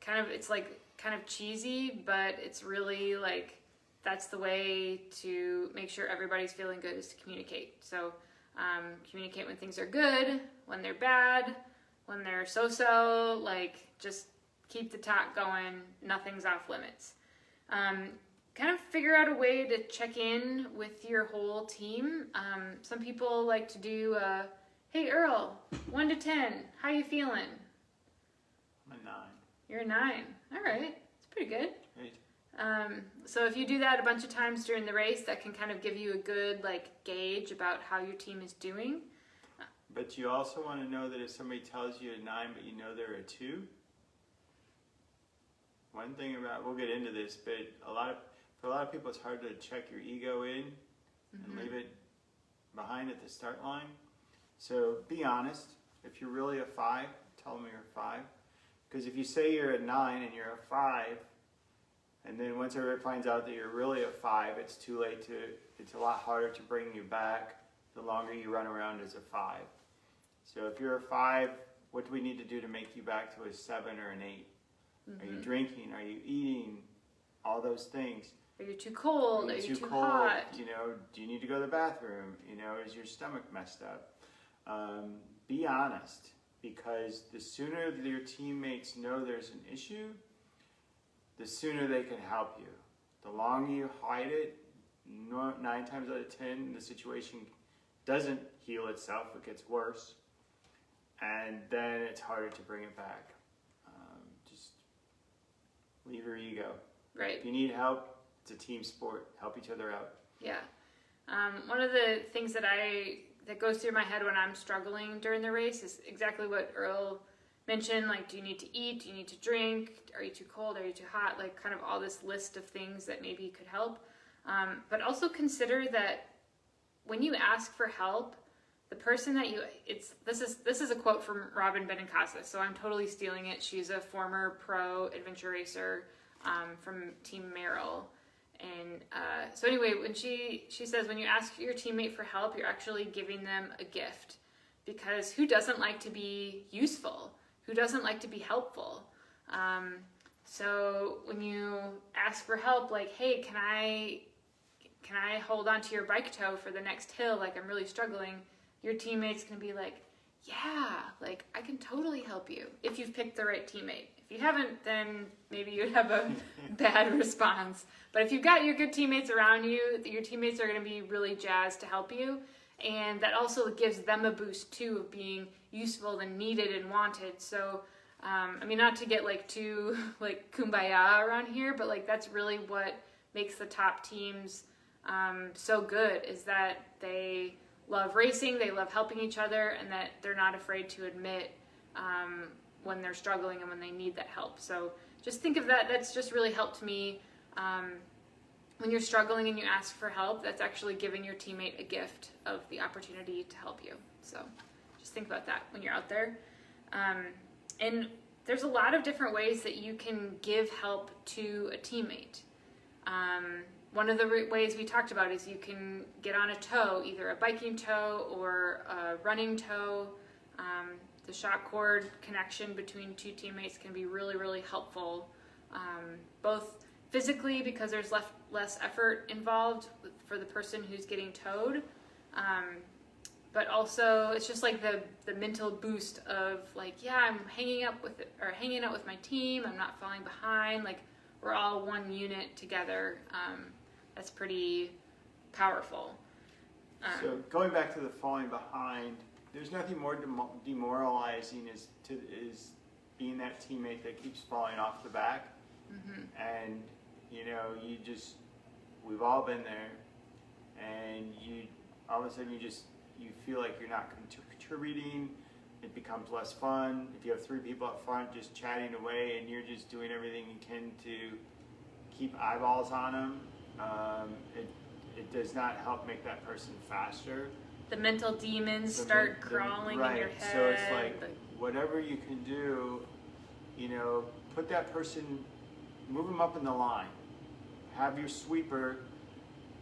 It's like kind of cheesy, but it's really like that's the way to make sure everybody's feeling good, is to communicate. So communicate when things are good, when they're bad, when they're so-so, like just keep the talk going, nothing's off limits. Kind of figure out a way to check in with your whole team. Some people like to do, hey Earl, 1 to 10, how you feeling? I'm a 9. You're a 9. All right, it's pretty good. Right. So if you do that a bunch of times during the race, that can kind of give you a good like gauge about how your team is doing. But you also want to know that if somebody tells you a 9, but you know they're a 2. One thing about, we'll get into this, but for a lot of people, it's hard to check your ego in and leave it behind at the start line. So be honest. If you're really a 5, tell them you're a 5. Because if you say you're a 9 and you're a 5, and then once everybody finds out that you're really a 5, it's too late it's a lot harder to bring you back the longer you run around as a 5. So if you're a 5, what do we need to do to make you back to a 7 or an 8? Are you drinking? Are you eating? All those things. Are you too cold? Are you too cold? hot? You know, do you need to go to the bathroom? You know, is your stomach messed up? Be honest, because the sooner your teammates know there's an issue, the sooner they can help you. The longer you hide it, 9 times out of 10, the situation doesn't heal itself, it gets worse, and then it's harder to bring it back. Just leave your ego. Right. If you need help, it's a team sport. Help each other out. Yeah. One of the things that goes through my head when I'm struggling during the race is exactly what Earl mentioned. Like, do you need to eat? Do you need to drink? Are you too cold? Are you too hot? Like, kind of all this list of things that maybe could help. But also consider that when you ask for help, the person that this is a quote from Robin Benincasa, so I'm totally stealing it. She's a former pro adventure racer from Team Merrill. And so anyway, when she says, when you ask your teammate for help, you're actually giving them a gift. Because who doesn't like to be useful? Who doesn't like to be helpful? So when you ask for help, like, hey, can I hold on to your bike tow for the next hill? Like, I'm really struggling. Your teammate's gonna be like, yeah, like, I can totally help you, if you've picked the right teammate. If you haven't, then maybe you'd have a bad response. But if you've got your good teammates around you, your teammates are gonna be really jazzed to help you. And that also gives them a boost too of being useful and needed and wanted. So, I mean, not to get like too like kumbaya around here, but like that's really what makes the top teams so good, is that they love racing, they love helping each other, and that they're not afraid to admit when they're struggling and when they need that help. So just think of that. That's just really helped me. When you're struggling and you ask for help, that's actually giving your teammate a gift of the opportunity to help you. So just think about that when you're out there. And there's a lot of different ways that you can give help to a teammate. One of the ways we talked about is you can get on a tow, either a biking tow or a running tow. The shock cord connection between two teammates can be really, really helpful, both physically because there's less effort involved for the person who's getting towed, but also it's just like the mental boost of like, yeah, I'm hanging out with my team, I'm not falling behind, like we're all one unit together. That's pretty powerful. So going back to the falling behind, there's nothing more demoralizing is being that teammate that keeps falling off the back. And you know, we've all been there, and all of a sudden you feel like you're not contributing, it becomes less fun. If you have 3 people up front just chatting away and you're just doing everything you can to keep eyeballs on them, it does not help make that person faster. The mental demons start crawling in your head. So it's like whatever you can do, you know, put that person, move them up in the line. Have your sweeper,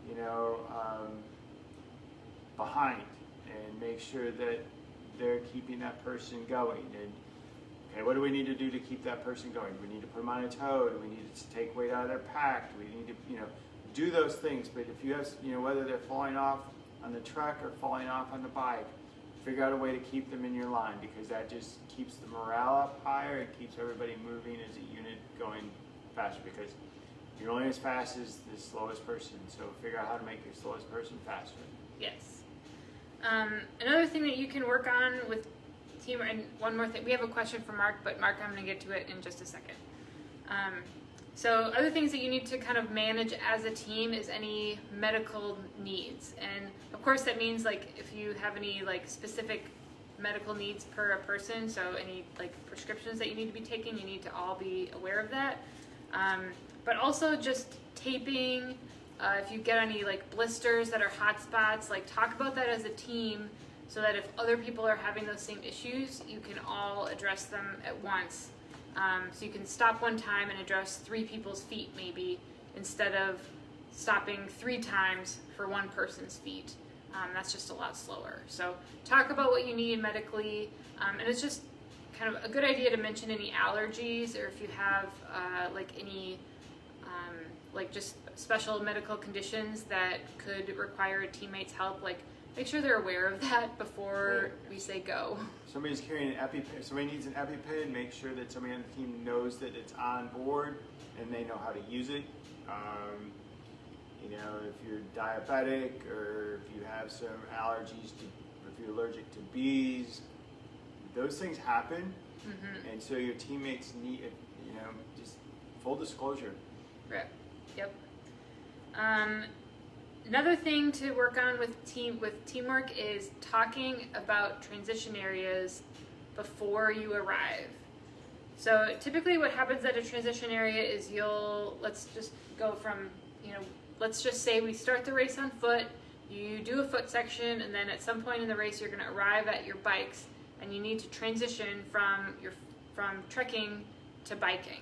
you know, behind, and make sure that they're keeping that person going. And okay, what do we need to do to keep that person going? Do we need to put them on a tow? Do we need to take weight out of their pack? Do we need to, you know, do those things? But if you have, you know, whether they're falling off on the truck or falling off on the bike, figure out a way to keep them in your line, because that just keeps the morale up higher. It keeps everybody moving as a unit going faster, because you're only as fast as the slowest person. So figure out how to make your slowest person faster. Yes. Another thing that you can work on with team, and one more thing, we have a question for Mark, but Mark, I'm going to get to it in just a second. So other things that you need to kind of manage as a team is any medical needs. And of course that means like if you have any like specific medical needs per a person, so any like prescriptions that you need to be taking, you need to all be aware of that. But also just taping, if you get any like blisters that are hot spots, like talk about that as a team, so that if other people are having those same issues, you can all address them at once. So you can stop one time and address 3 people's feet maybe, instead of stopping 3 times for one person's feet. That's just a lot slower. So talk about what you need medically, and it's just kind of a good idea to mention any allergies, or if you have like any like just special medical conditions that could require a teammate's help, like make sure they're aware of that before we say go. Somebody's carrying an EpiPen, somebody needs an EpiPen, make sure that somebody on the team knows that it's on board and they know how to use it. You know, if you're diabetic, or if you have some allergies to, if you're allergic to bees, those things happen. Mm-hmm. And so your teammates need, you know, just full disclosure. Right. Yep. Another thing to work on with teamwork is talking about transition areas before you arrive. So typically what happens at a transition area is let's just go from, you know, let's just say we start the race on foot, you do a foot section, and then at some point in the race you're going to arrive at your bikes, and you need to transition from trekking to biking.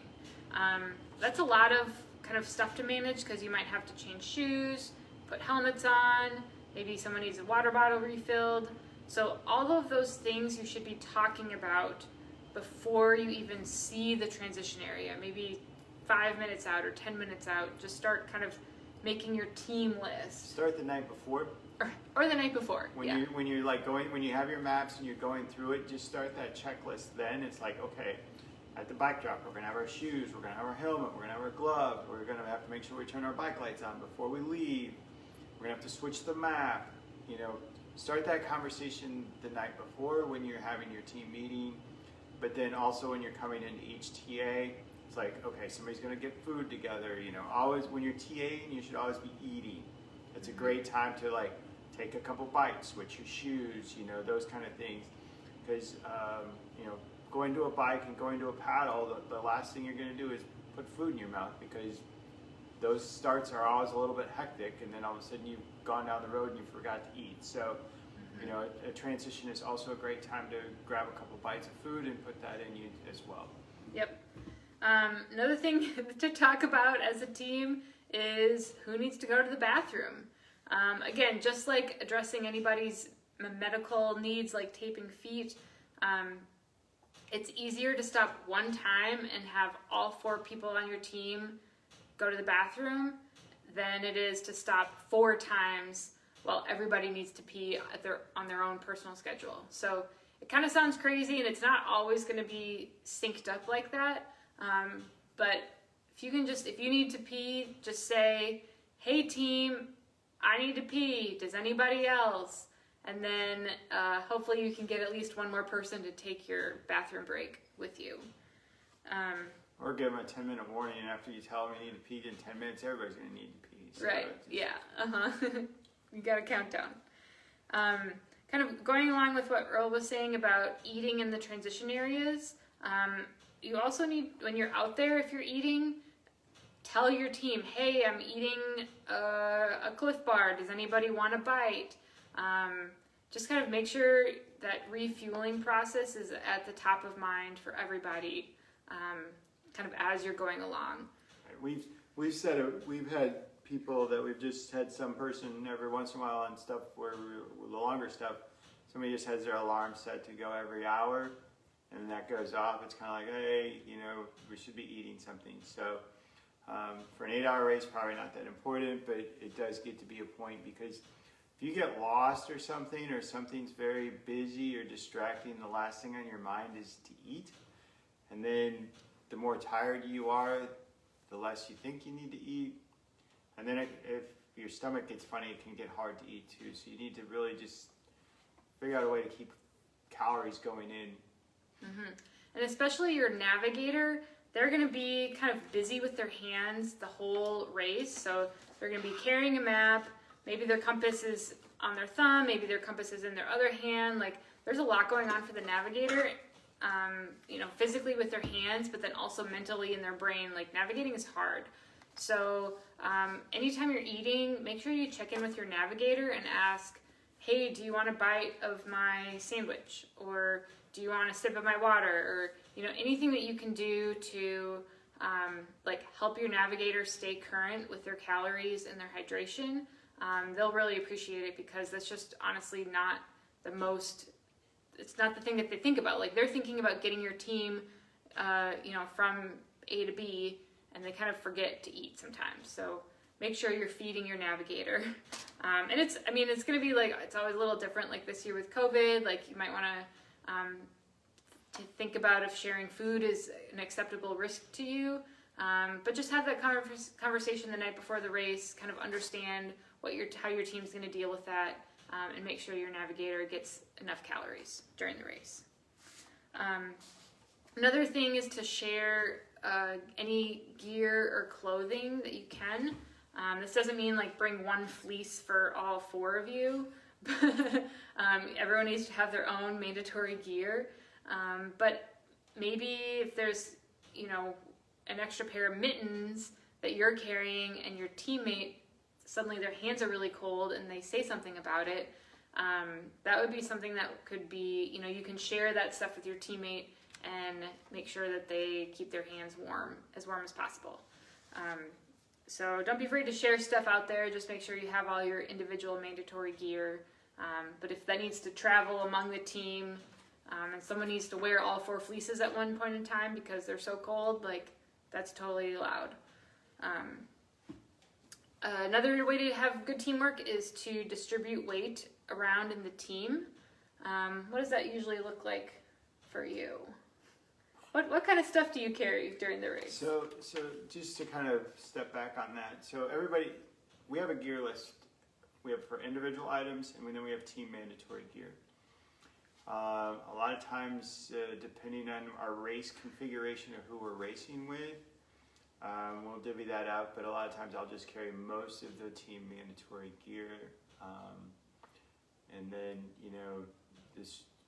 That's a lot of kind of stuff to manage, because you might have to change shoes, put helmets on, maybe someone needs a water bottle refilled. So all of those things you should be talking about before you even see the transition area, maybe 5 minutes out or 10 minutes out. Just start kind of making your team list. Start the night before. Or the night before. When you're like going, when you have your maps and you're going through it, just start that checklist then. It's like, okay, at the bike drop, we're gonna have our shoes, we're gonna have our helmet, we're gonna have our glove, we're gonna have to make sure we turn our bike lights on before we leave. We're gonna have to switch the map. You know, start that conversation the night before when you're having your team meeting, but then also when you're coming into each TA, it's like, okay, somebody's gonna get food together. You know, always when you're TAing, you should always be eating. It's a great time to like take a couple bites, switch your shoes, you know, those kind of things. Because you know, going to a bike and going to a paddle, the last thing you're gonna do is put food in your mouth, because those starts are always a little bit hectic, and then all of a sudden you've gone down the road and you forgot to eat. So, you know, a transition is also a great time to grab a couple bites of food and put that in you as well. Yep. Another thing to talk about as a team is who needs to go to the bathroom. Again, just like addressing anybody's medical needs, like taping feet, it's easier to stop one time and have all 4 people on your team go to the bathroom than it is to stop 4 times while everybody needs to pee on their own personal schedule. So it kind of sounds crazy, and it's not always going to be synced up like that. But if you need to pee, just say, "Hey team, I need to pee. Does anybody else?" And then hopefully you can get at least one more person to take your bathroom break with you. Or give them a 10-minute warning, and after you tell them you need to pee in 10 minutes, everybody's going to need to pee. So right, yeah, You got a countdown. kind of going along with what Earl was saying about eating in the transition areas, you also need, when you're out there, if you're eating, tell your team, hey, I'm eating a Cliff Bar. Does anybody want a bite? Just kind of make sure that refueling process is at the top of mind for everybody, kind of as you're going along. We've had people that we've just had some person every once in a while on stuff where the longer stuff, somebody just has their alarm set to go every hour, and that goes off. It's kind of like, hey, we should be eating something. So for an 8-hour race, probably not that important, but it does get to be a point, because if you get lost or something's very busy or distracting, the last thing on your mind is to eat. And then the more tired you are, the less you think you need to eat. And then if your stomach gets funny, it can get hard to eat too. So you need to really just figure out a way to keep calories going in. Mm-hmm. And especially your navigator, they're going to be kind of busy with their hands the whole race. So they're going to be carrying a map. Maybe their compass is on their thumb. Maybe their compass is in their other hand. Like, there's a lot going on for the navigator, physically with their hands, but then also mentally in their brain. Like, navigating is hard. So anytime you're eating, make sure you check in with your navigator and ask, hey, do you want a bite of my sandwich? Or do you want a sip of my water? Or, anything that you can do to help your navigator stay current with their calories and their hydration. They'll really appreciate it, because that's just honestly not it's not the thing that they think about. Like, they're thinking about getting your team, from A to B, and they kind of forget to eat sometimes. So make sure you're feeding your navigator. And it's going to be it's always a little different. Like this year with COVID, you might want to think about if sharing food is an acceptable risk to you. But just have that conversation the night before the race, kind of understand how your team's going to deal with that, and make sure your navigator gets enough calories during the race. Another thing is to share any gear or clothing that you can. This doesn't mean bring one fleece for all 4 of you. Everyone needs to have their own mandatory gear. But maybe if there's, an extra pair of mittens that you're carrying and your teammate, suddenly their hands are really cold and they say something about it, that would be something that could be, you can share that stuff with your teammate and make sure that they keep their hands as warm as possible. So don't be afraid to share stuff out there. Just make sure you have all your individual mandatory gear. But if that needs to travel among the team, and someone needs to wear all 4 fleeces at one point in time because they're so cold, that's totally allowed. Another way to have good teamwork is to distribute weight around in the team. What does that usually look like for you? What kind of stuff do you carry during the race? So just to kind of step back on that. So everybody, we have a gear list. We have for individual items, and then we have team mandatory gear. A lot of times, depending on our race configuration of who we're racing with, we'll divvy that up, but a lot of times I'll just carry most of the team mandatory gear. And then,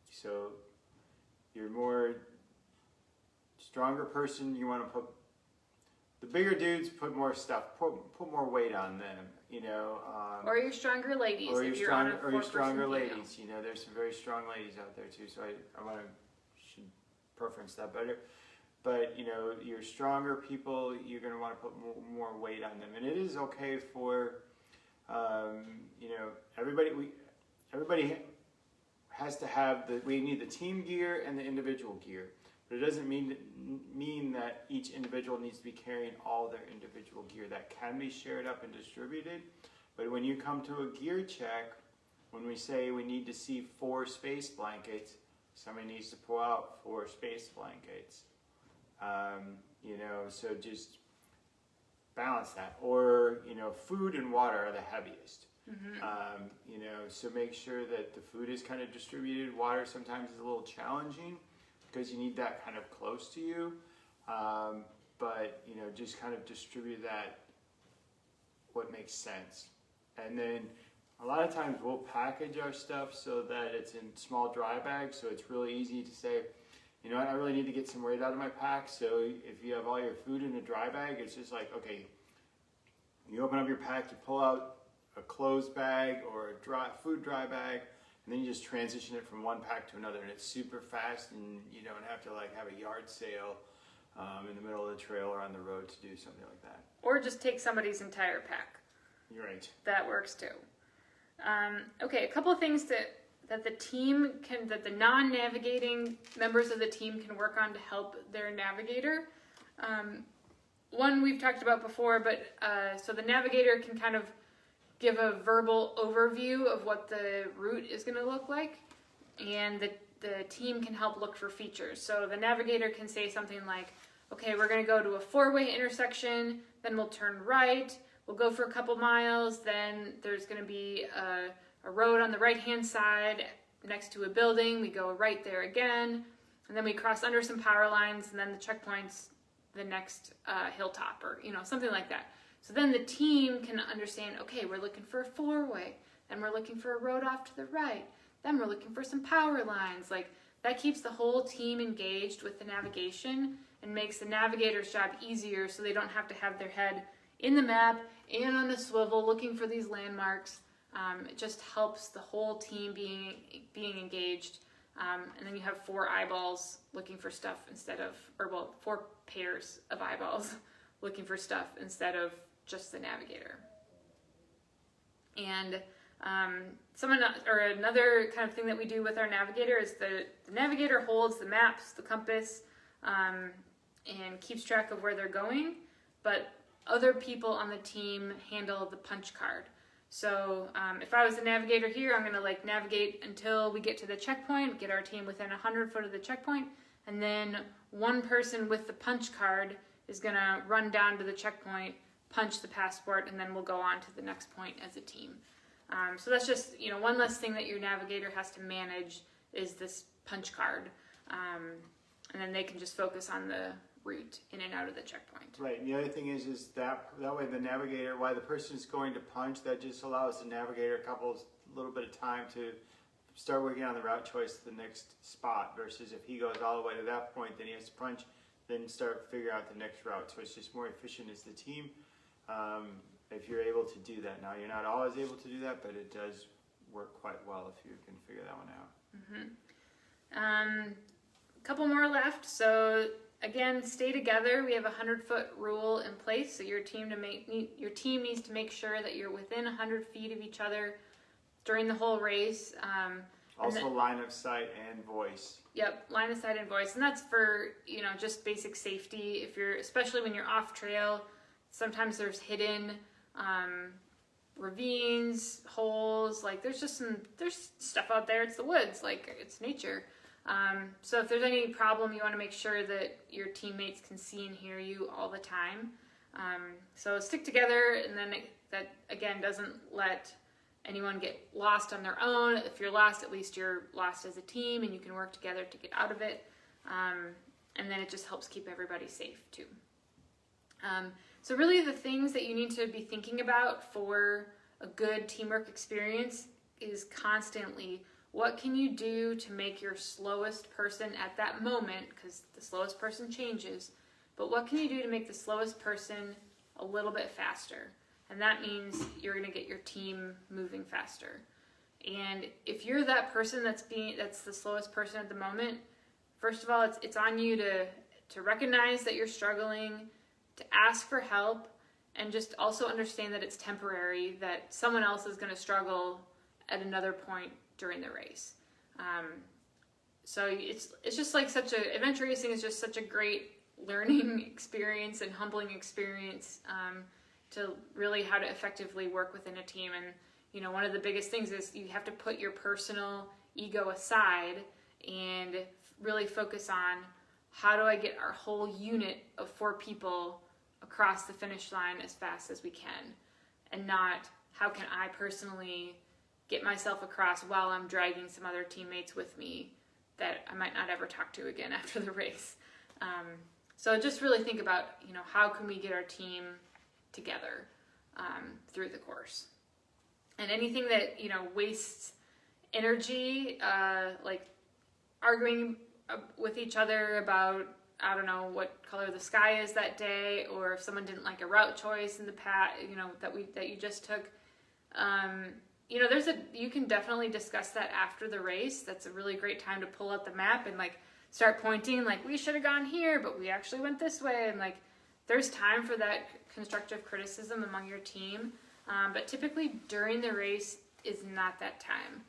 so you're more stronger person, you want to put, the bigger dudes put more stuff, put more weight on them, or your stronger ladies. Or if your stronger female. ladies, there's some very strong ladies out there too, so I should preference that better. But, your stronger people, you're going to want to put more weight on them. And it is okay for, everybody has to have we need the team gear and the individual gear. But it doesn't mean that each individual needs to be carrying all their individual gear. That can be shared up and distributed. But when you come to a gear check, when we say we need to see 4 space blankets, somebody needs to pull out 4 space blankets. So just balance that. Or, food and water are the heaviest. Mm-hmm. So make sure that the food is kind of distributed. Water sometimes is a little challenging because you need that kind of close to you. But, just kind of distribute that what makes sense. And then a lot of times we'll package our stuff so that it's in small dry bags, so it's really easy to say, you know what, I really need to get some weight out of my pack. So if you have all your food in a dry bag, it's just like, okay, you open up your pack, you pull out a closed bag or a food dry bag, and then you just transition it from one pack to another, and it's super fast, and you don't have to like have a yard sale in the middle of the trail or on the road to do something like that. Or just take somebody's entire pack. You're right. That works too. Okay, a couple of things that the team can, that the non-navigating members of the team can work on to help their navigator. One we've talked about before, but so the navigator can kind of give a verbal overview of what the route is going to look like, and the team can help look for features. So the navigator can say something like, okay, we're going to go to a 4-way intersection, then we'll turn right, we'll go for a couple miles, then there's going to be a road on the right-hand side next to a building, we go right there again, and then we cross under some power lines, and then the checkpoint's the next hilltop, or something like that. So then the team can understand, okay, we're looking for a 4-way, then we're looking for a road off to the right, then we're looking for some power lines. Like, that keeps the whole team engaged with the navigation and makes the navigator's job easier, so they don't have to have their head in the map and on a swivel looking for these landmarks. It just helps the whole team being engaged. And then you have 4 eyeballs looking for stuff instead of, 4 pairs of eyeballs looking for stuff instead of just the navigator. And another kind of thing that we do with our navigator is the navigator holds the maps, the compass, and keeps track of where they're going, but other people on the team handle the punch card. So if I was the navigator here, I'm going to navigate until we get to the checkpoint, get our team within 100 foot of the checkpoint, and then one person with the punch card is going to run down to the checkpoint, punch the passport, and then we'll go on to the next point as a team. So that's just, one less thing that your navigator has to manage is this punch card. And then they can just focus on the route in and out of the checkpoint. Right, and the other thing is that way the navigator, while the person is going to punch, that just allows the navigator a little bit of time to start working on the route choice to the next spot, versus if he goes all the way to that point, then he has to punch, then start figure out the next route. So it's just more efficient as the team if you're able to do that. Now, you're not always able to do that, but it does work quite well if you can figure that one out. Couple more left. So again, stay together. We have a 100-foot rule in place. So your team needs to make sure that you're within 100 feet of each other during the whole race. Also, line of sight and voice. Yep, line of sight and voice, and that's for just basic safety. Especially when you're off trail, sometimes there's hidden ravines, holes. There's stuff out there. It's the woods. It's nature. So if there's any problem, you want to make sure that your teammates can see and hear you all the time. So stick together, and then that again doesn't let anyone get lost on their own. If you're lost, at least you're lost as a team, and you can work together to get out of it. And then it just helps keep everybody safe too. So really the things that you need to be thinking about for a good teamwork experience is constantly, what can you do to make your slowest person at that moment, because the slowest person changes, but what can you do to make the slowest person a little bit faster? And that means you're going to get your team moving faster. And if you're that person that's the slowest person at the moment, first of all, it's on you to recognize that you're struggling, to ask for help, and just also understand that it's temporary, that someone else is going to struggle at another point during the race. So it's just adventure racing is just such a great learning experience and humbling experience to really how to effectively work within a team. And one of the biggest things is you have to put your personal ego aside and really focus on, how do I get our whole unit of 4 people across the finish line as fast as we can, and not how can I personally get myself across while I'm dragging some other teammates with me that I might not ever talk to again after the race. So just really think about, how can we get our team together through the course. And anything that, wastes energy, like arguing with each other about, I don't know, what color the sky is that day, or if someone didn't like a route choice in the past, that you just took. You can definitely discuss that after the race. That's a really great time to pull out the map and like start pointing, like, we should have gone here, but we actually went this way. And like, there's time for that constructive criticism among your team. But typically during the race is not that time.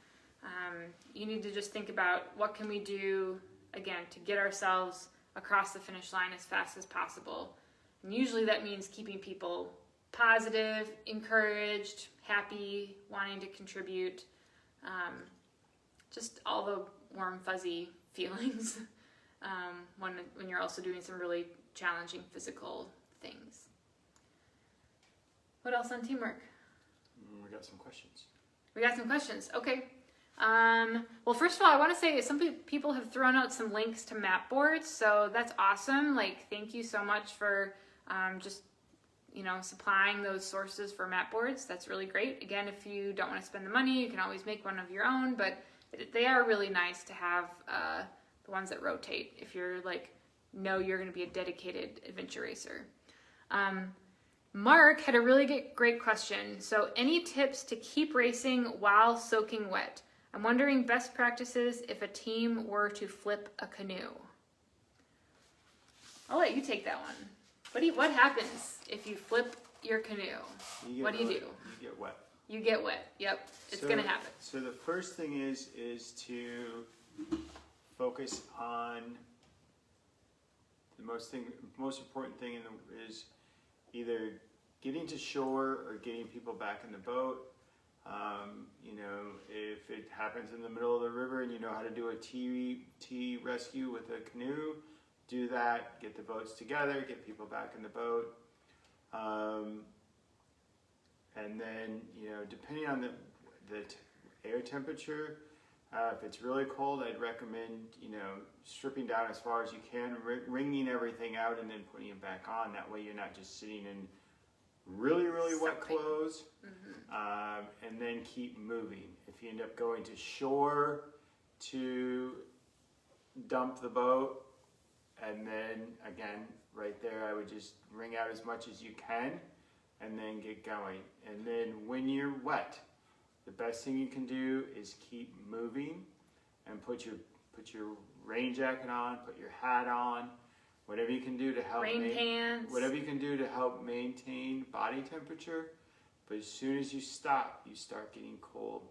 You need to just think about what can we do, again, to get ourselves across the finish line as fast as possible. And usually that means keeping people positive, encouraged, happy, wanting to contribute, just all the warm, fuzzy feelings when you're also doing some really challenging physical things. What else on teamwork? We got some questions. We got some questions. Okay. Well, first of all, I want to say some people have thrown out some links to map boards, so that's awesome. Like, thank you so much for just supplying those sources for map boards. That's really great. Again, if you don't want to spend the money, you can always make one of your own, but they are really nice to have the ones that rotate if you're you're going to be a dedicated adventure racer. Mark had a really great question. So, any tips to keep racing while soaking wet? I'm wondering best practices if a team were to flip a canoe. I'll let you take that one. What happens if you flip your canoe? What do you do? You get wet. You get wet. Yep, it's going to happen. So the first thing is to focus on the most important thing is either getting to shore or getting people back in the boat. If it happens in the middle of the river and you know how to do a T rescue with a canoe, do that. Get the boats together, get people back in the boat. And then, depending on the air temperature, if it's really cold, I'd recommend, stripping down as far as you can, wringing everything out and then putting it back on. That way you're not just sitting in really, really wet clothes. Mm-hmm. And then keep moving. If you end up going to shore to dump the boat, and then again, right there, I would just wring out as much as you can and then get going. And then when you're wet, the best thing you can do is keep moving and put your rain jacket on, put your hat on, whatever you can do to help pants. Whatever you can do to help maintain body temperature. But as soon as you stop, you start getting cold.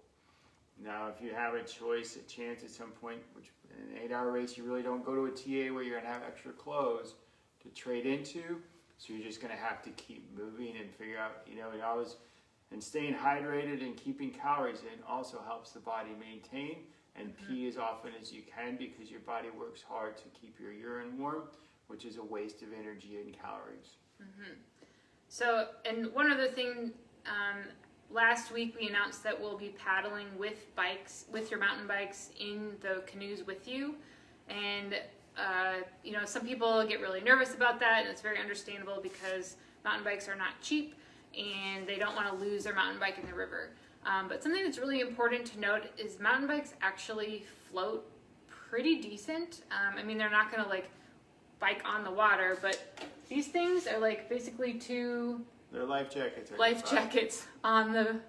Now, if you have a chance at some point, which in an 8-hour race, you really don't go to a TA where you're going to have extra clothes to trade into. So you're just going to have to keep moving and figure out, and staying hydrated and keeping calories in also helps the body maintain and pee as often as you can, because your body works hard to keep your urine warm, which is a waste of energy and calories. Mm-hmm. So, and one other thing, last week we announced that we'll be paddling with your mountain bikes in the canoes with you. And, some people get really nervous about that, and it's very understandable because mountain bikes are not cheap and they don't want to lose their mountain bike in the river. But something that's really important to note is mountain bikes actually float pretty decent. They're not going to bike on the water, but these things are basically they're life jackets. Jackets on the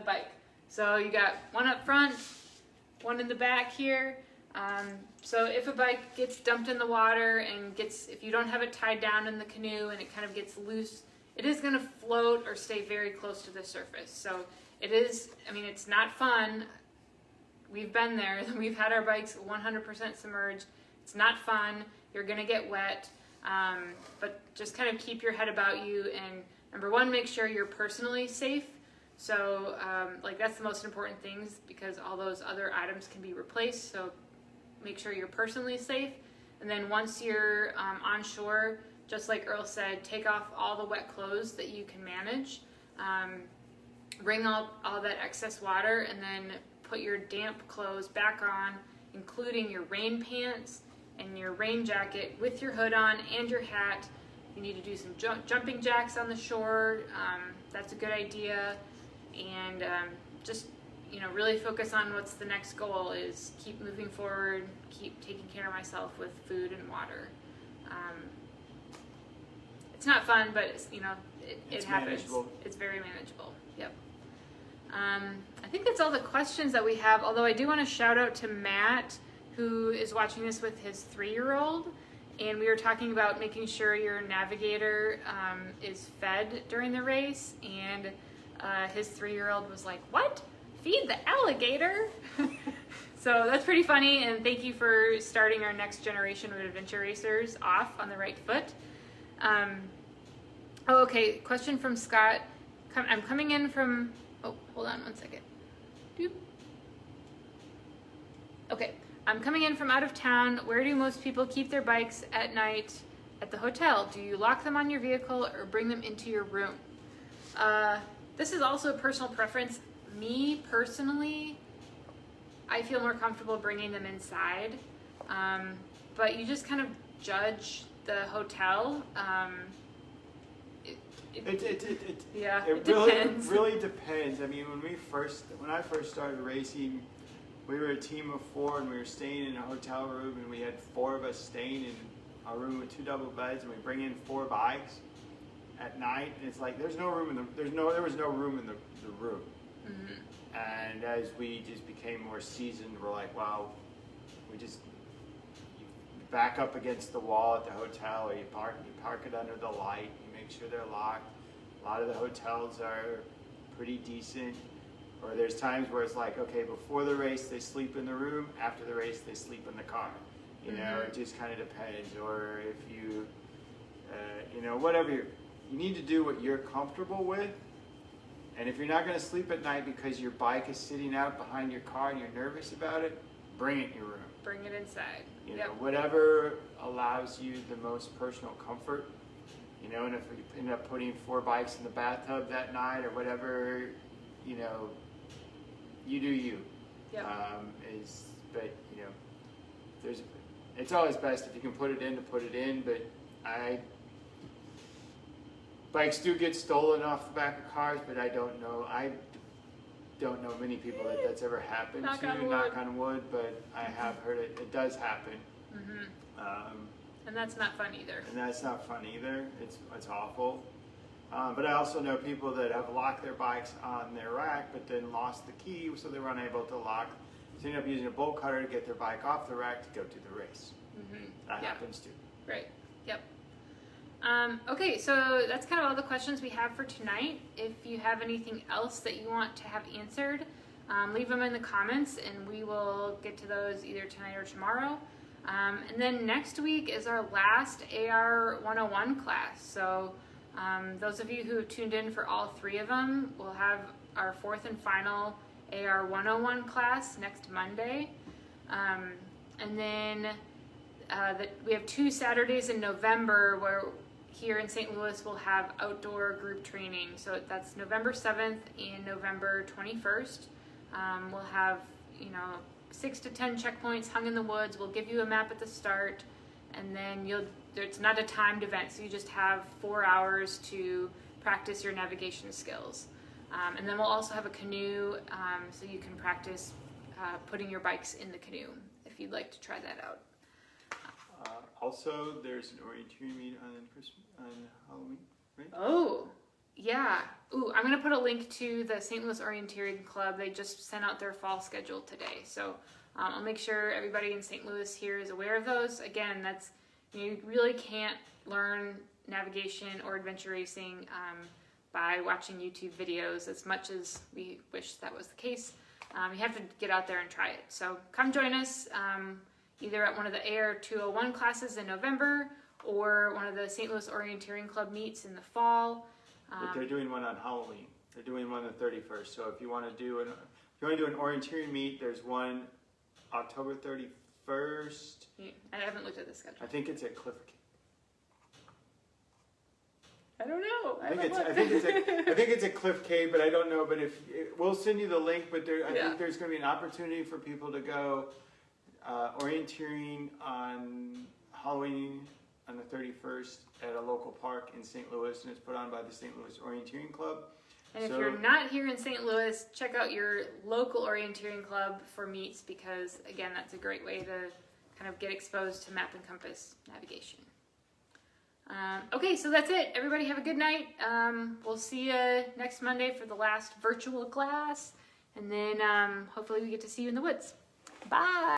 bike. So you got one up front, one in the back here. So if a bike gets dumped in the water and if you don't have it tied down in the canoe and it kind of gets loose, it is going to float or stay very close to the surface. So it is, it's not fun. We've been there. We've had our bikes 100% submerged. It's not fun. You're going to get wet. But just kind of keep your head about you, and number one, make sure you're personally safe. So that's the most important things, because all those other items can be replaced. So make sure you're personally safe. And then once you're on shore, just like Earl said, take off all the wet clothes that you can manage. Wring out all that excess water, and then put your damp clothes back on, including your rain pants and your rain jacket with your hood on and your hat. You need to do some jumping jacks on the shore. That's a good idea. and just really focus on what's the next goal is keep moving forward, keep taking care of myself with food and water. It's not fun, but it happens. Manageable. It's very manageable. Yep. I think that's all the questions that we have, although I do want to shout out to Matt, who is watching this with his 3-year-old, and we were talking about making sure your navigator is fed during the race, and his 3-year-old was like, "What? Feed the alligator?" So that's pretty funny, and thank you for starting our next generation of adventure racers off on the right foot. Okay, question from Scott. I'm coming in from, hold on one second. Doop. Okay, I'm coming in from out of town. Where do most people keep their bikes at night at the hotel? Do you lock them on your vehicle or bring them into your room? This is also a personal preference. Me, personally, I feel more comfortable bringing them inside. But you just kind of judge the hotel. It depends. really depends. I mean, when I first started racing, we were a team of 4 and we were staying in a hotel room, and we had 4 of us staying in a room with 2 double beds, and we bring in 4 bikes at night, and it's like there was no room in the room. Mm-hmm. And as we just became more seasoned, we're like, wow, you back up against the wall at the hotel, or you park it under the light. Make sure they're locked. A lot of the hotels are pretty decent. Or there's times where it's like, okay, before the race they sleep in the room, after the race they sleep in the car. It just kind of depends. Or if you, whatever you need to do what you're comfortable with. And if you're not going to sleep at night because your bike is sitting out behind your car and you're nervous about it, bring it in your room. Bring it inside. Whatever allows you the most personal comfort. And if we end up putting 4 bikes in the bathtub that night or whatever, you do you. Yeah. It's always best if you can put it in to put it in, but bikes do get stolen off the back of cars, but I don't know many people that's ever happened to, knock on wood, but I have heard it does happen. Mm-hmm. And that's not fun either. It's awful. But I also know people that have locked their bikes on their rack, but then lost the key, so they were unable to lock. So they end up using a bolt cutter to get their bike off the rack to go to the race. Mm-hmm. That happens too. Right. Yep. Okay, so that's kind of all the questions we have for tonight. If you have anything else that you want to have answered, leave them in the comments, and we will get to those either tonight or tomorrow. And then next week is our last AR101 class. So those of you who tuned in for all 3 of them will have our 4th and final AR101 class next Monday. And then we have 2 Saturdays in November where here in St. Louis we'll have outdoor group training. So that's November 7th and November 21st. We'll have, 6 to 10 checkpoints hung in the woods. We'll give you a map at the start, and then it's not a timed event, so you just have 4 hours to practice your navigation skills. And then we'll also have a canoe, so you can practice putting your bikes in the canoe if you'd like to try that out. Also, there's an orienteering meet on Halloween, right? Oh, yeah. Ooh, I'm going to put a link to the St. Louis Orienteering Club. They just sent out their fall schedule today. So I'll make sure everybody in St. Louis here is aware of those. Again, you really can't learn navigation or adventure racing by watching YouTube videos as much as we wish that was the case. You have to get out there and try it. So come join us either at one of the AR101 classes in November or one of the St. Louis Orienteering Club meets in the fall. But they're doing one on Halloween. They're doing one on the 31st. So if you want to do an orienteering meet, there's one October 31st. Yeah, I haven't looked at the schedule. I think it's at Cliff. I don't know. I think it's at Cliff Cave, but I don't know. But we'll send you the link. But I think there's going to be an opportunity for people to go orienteering on Halloween on the 31st at a local park in St. Louis, and it's put on by the St. Louis Orienteering Club. And if So- you're not here in St. Louis, check out your local orienteering club for meets because, again, that's a great way to kind of get exposed to map and compass navigation. Okay, so that's it. Everybody have a good night. We'll see you next Monday for the last virtual class. And then hopefully we get to see you in the woods. Bye!